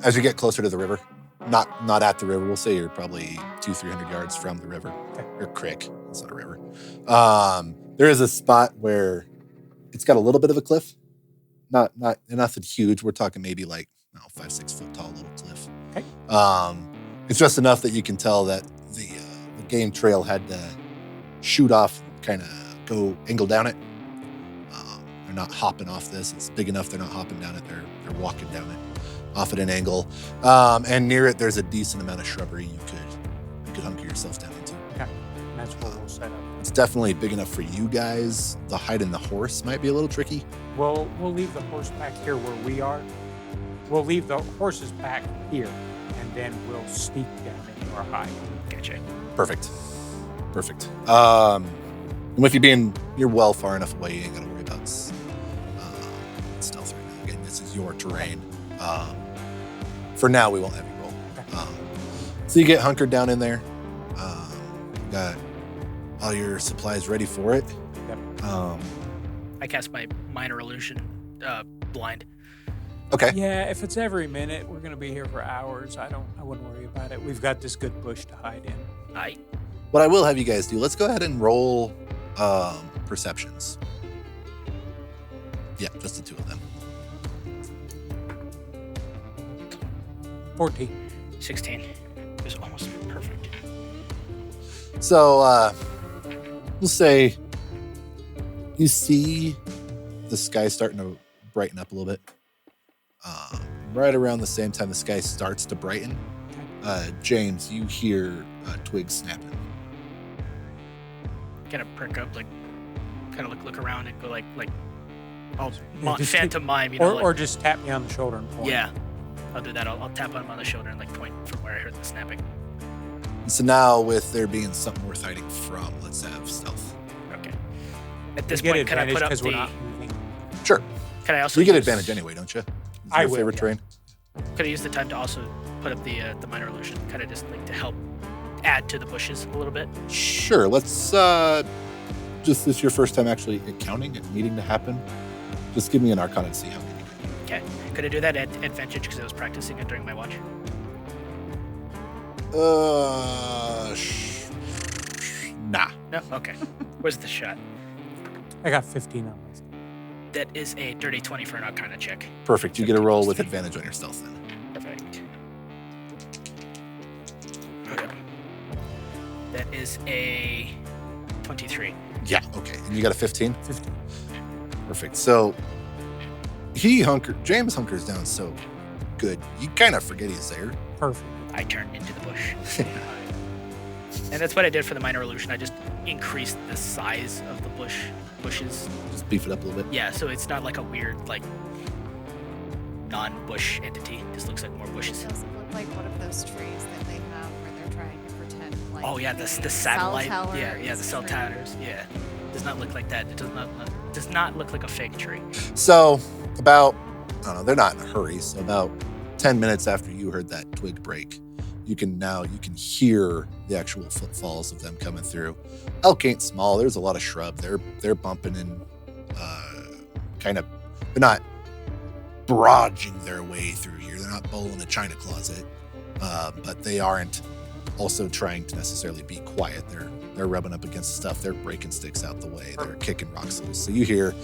as you get closer to the river, not at the river, we'll say you're probably 200-300 yards from the river, or creek. It's not a river. There is a spot where it's got a little bit of a cliff, not nothing huge. We're talking maybe like 5-6 foot tall little cliff. Okay. It's just enough that you can tell that the game trail had to shoot off, kind of go angle down it. They're not hopping off this. It's big enough they're not hopping down it. They're walking down it. off at an angle. And near it, there's a decent amount of shrubbery you could hunker yourself down into. Okay. And that's where we'll set up. It's definitely big enough for you guys. The hiding the horse might be a little tricky. We'll leave the horse back here where we are. We'll leave the horses back here, and then we'll sneak down into our hide. Gotcha. Perfect. And with you being, you're well far enough away, you ain't got to worry about stealth right now. Again, this is your terrain. For now, we won't have you roll. So you get hunkered down in there. You got all your supplies ready for it. Yep. I cast my minor illusion blind. Okay. Yeah, if it's every minute, we're gonna be here for hours. I wouldn't worry about it. We've got this good bush to hide in. Aye. What I will have you guys do, let's go ahead and roll perceptions. Yeah, just the two of them. 14. 16. It was almost perfect. So we'll say you see the sky starting to brighten up a little bit. Right around the same time the sky starts to brighten, James, you hear twigs snapping. Kind of perk up, like, kind of look around and go like, I'll Yeah, just phantom mime, you know, Or just tap me on the shoulder and point. yeah. I'll do that. I'll tap him on the shoulder and like point from where I heard the snapping. So now, with there being something worth hiding from, let's have stealth. Okay. At this We get point, can I advantage put up because we're the? not moving. Sure. Can I also? You get use- advantage anyway, don't you? Is I your will, favorite yeah. terrain? Could I use the time to also put up the minor illusion, kind of just like to help add to the bushes a little bit? Sure. Let's just this is your first time actually counting and needing to happen. Just give me an Arcana to see how good you get. Okay. Could I do that at advantage because I was practicing it during my watch? Nah. No. Okay. Where's the shot? I got 15 on myself. That is a dirty 20 for an Arcana check. Perfect. You get a roll with advantage on your stealth then. Perfect. Okay. That is a 23. Yeah. Okay. And you got a 15? 15. Perfect. So James hunkers down so good. You kind of forget he's there. Perfect. I turned into the bush. And that's what I did for the minor illusion. I just increased the size of the bushes. Just beef it up a little bit. Yeah, so it's not like a weird, like, non-bush entity. It just looks like more bushes. It doesn't look like one of those trees that they have where they're trying to pretend like. Oh yeah, the satellite. cell tower Yeah, the is cell tree. towers. Yeah, does not look like that. It does not look like a fake tree. So about, I don't know, they're not in a hurry. So about 10 minutes after you heard that twig break, you can hear the actual footfalls of them coming through. Elk ain't small. There's a lot of shrub. They're bumping and they're not barraging their way through here. They're not bowling a china closet, but they aren't also trying to necessarily be quiet. They're rubbing up against stuff. They're breaking sticks out the way. They're kicking rocks loose. So you hear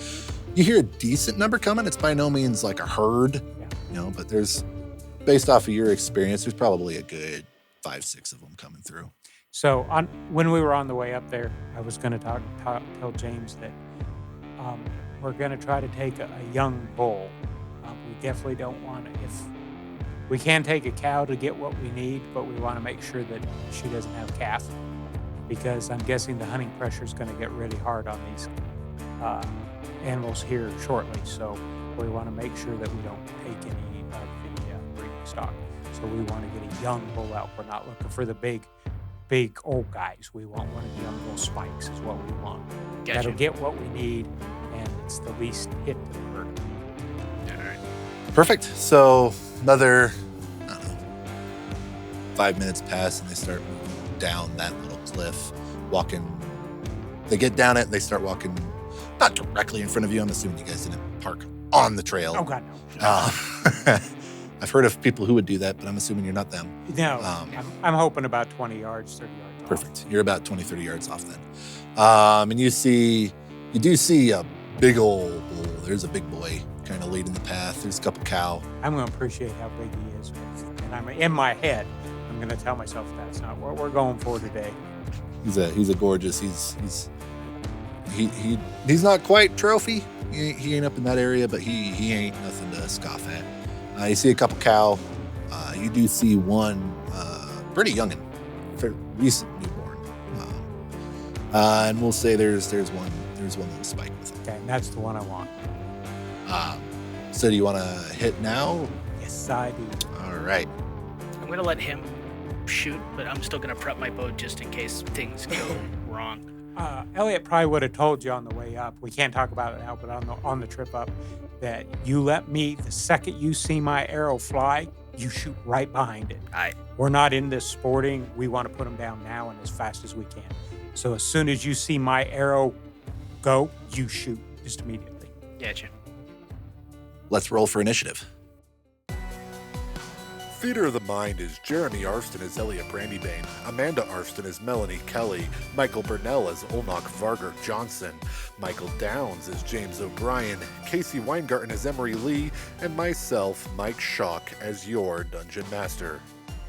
a decent number coming. It's by no means like a herd, but there's, based off of your experience, there's probably a good 5-6 of them coming through. So when we were on the way up there, I was going to tell James that we're going to try to take a young bull. We definitely don't want to, if we can take a cow to get what we need, but we want to make sure that she doesn't have calf, because I'm guessing the hunting pressure is going to get really hard on these animals here shortly. So we want to make sure that we don't take any of the breeding stock. So we want to get a young bull out. We're not looking for the big old guys. We want one of the young bull spikes is what we want. Gotcha. That'll get what we need, and it's the least hit to the herd. All right. Perfect. So another, I don't know, 5 minutes pass and they start moving down that little cliff, walking. They get down it and they start walking not directly in front of you. I'm assuming you guys didn't park on the trail. Oh God, no. I've heard of people who would do that, but I'm assuming you're not them. No, I'm hoping about 20 yards, 30 yards. off. Perfect. You're about 20, 30 yards off then. And you do see a big old bull. There's a big boy kind of leading the path. There's a couple cow. I'm going to appreciate how big he is, and I'm in my head. I'm going to tell myself that's not what we're going for today. He's a gorgeous. He's not quite trophy. He ain't up in that area, but he ain't nothing to scoff at. You see a couple cow. You do see one pretty youngin', recent newborn. And we'll say there's one little spike with it. Okay, and that's the one I want. So do you want to hit now? Yes, I do. All right. I'm gonna let him shoot, but I'm still gonna prep my bow just in case things go wrong. Elliot probably would have told you on the way up. We can't talk about it now, but on the trip up, that you let me, the second you see my arrow fly, you shoot right behind it. We're not in this sporting. We want to put them down now and as fast as we can. So as soon as you see my arrow go, you shoot just immediately. Gotcha. Let's roll for initiative. Theater of the Mind is Jeremy Arston as Elliot Brandybane, Amanda Arston as Melanie Kelly, Michael Burnell as Olnok Varger Johnson, Michael Downs as James O'Brien, Casey Weingarten as Emery Lee, and myself, Mike Schock, as your Dungeon Master.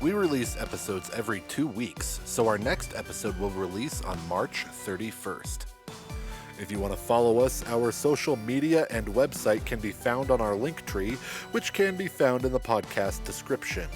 We release episodes every 2 weeks, so our next episode will release on March 31st. If you want to follow us, our social media and website can be found on our link tree, which can be found in the podcast description.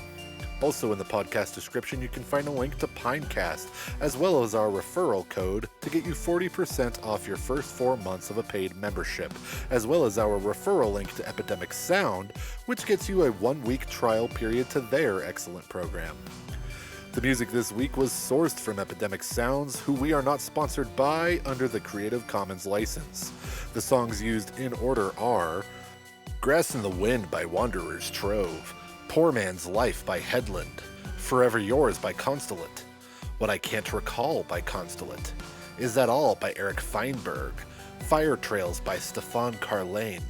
Also in the podcast description, you can find a link to Pinecast, as well as our referral code to get you 40% off your first 4 months of a paid membership, as well as our referral link to Epidemic Sound, which gets you a 1-week trial period to their excellent program. The music this week was sourced from Epidemic Sounds, who we are not sponsored by under the Creative Commons license. The songs used in order are Grass in the Wind by Wanderer's Trove, Poor Man's Life by Headland, Forever Yours by Constellate, What I Can't Recall by Constellate, Is That All by Eric Feinberg, Fire Trails by Stefan Carlane,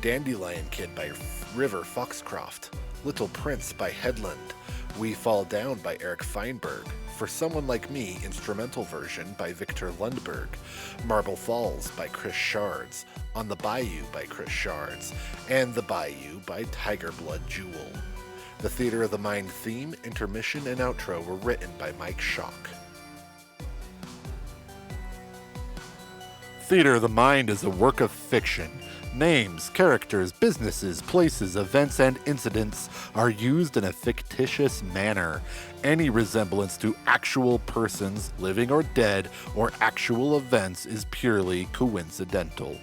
Dandelion Kid by River Foxcroft, Little Prince by Headland, We Fall Down by Eric Feinberg, For Someone Like Me instrumental version by Victor Lundberg, Marble Falls by Chris Shards, On the Bayou by Chris Shards, and The Bayou by Tiger Blood Jewel. The Theater of the Mind theme, intermission, and outro were written by Mike Schock. Theater of the Mind is a work of fiction. Names, characters, businesses, places, events, and incidents are used in a fictitious manner. Any resemblance to actual persons, living or dead, or actual events is purely coincidental.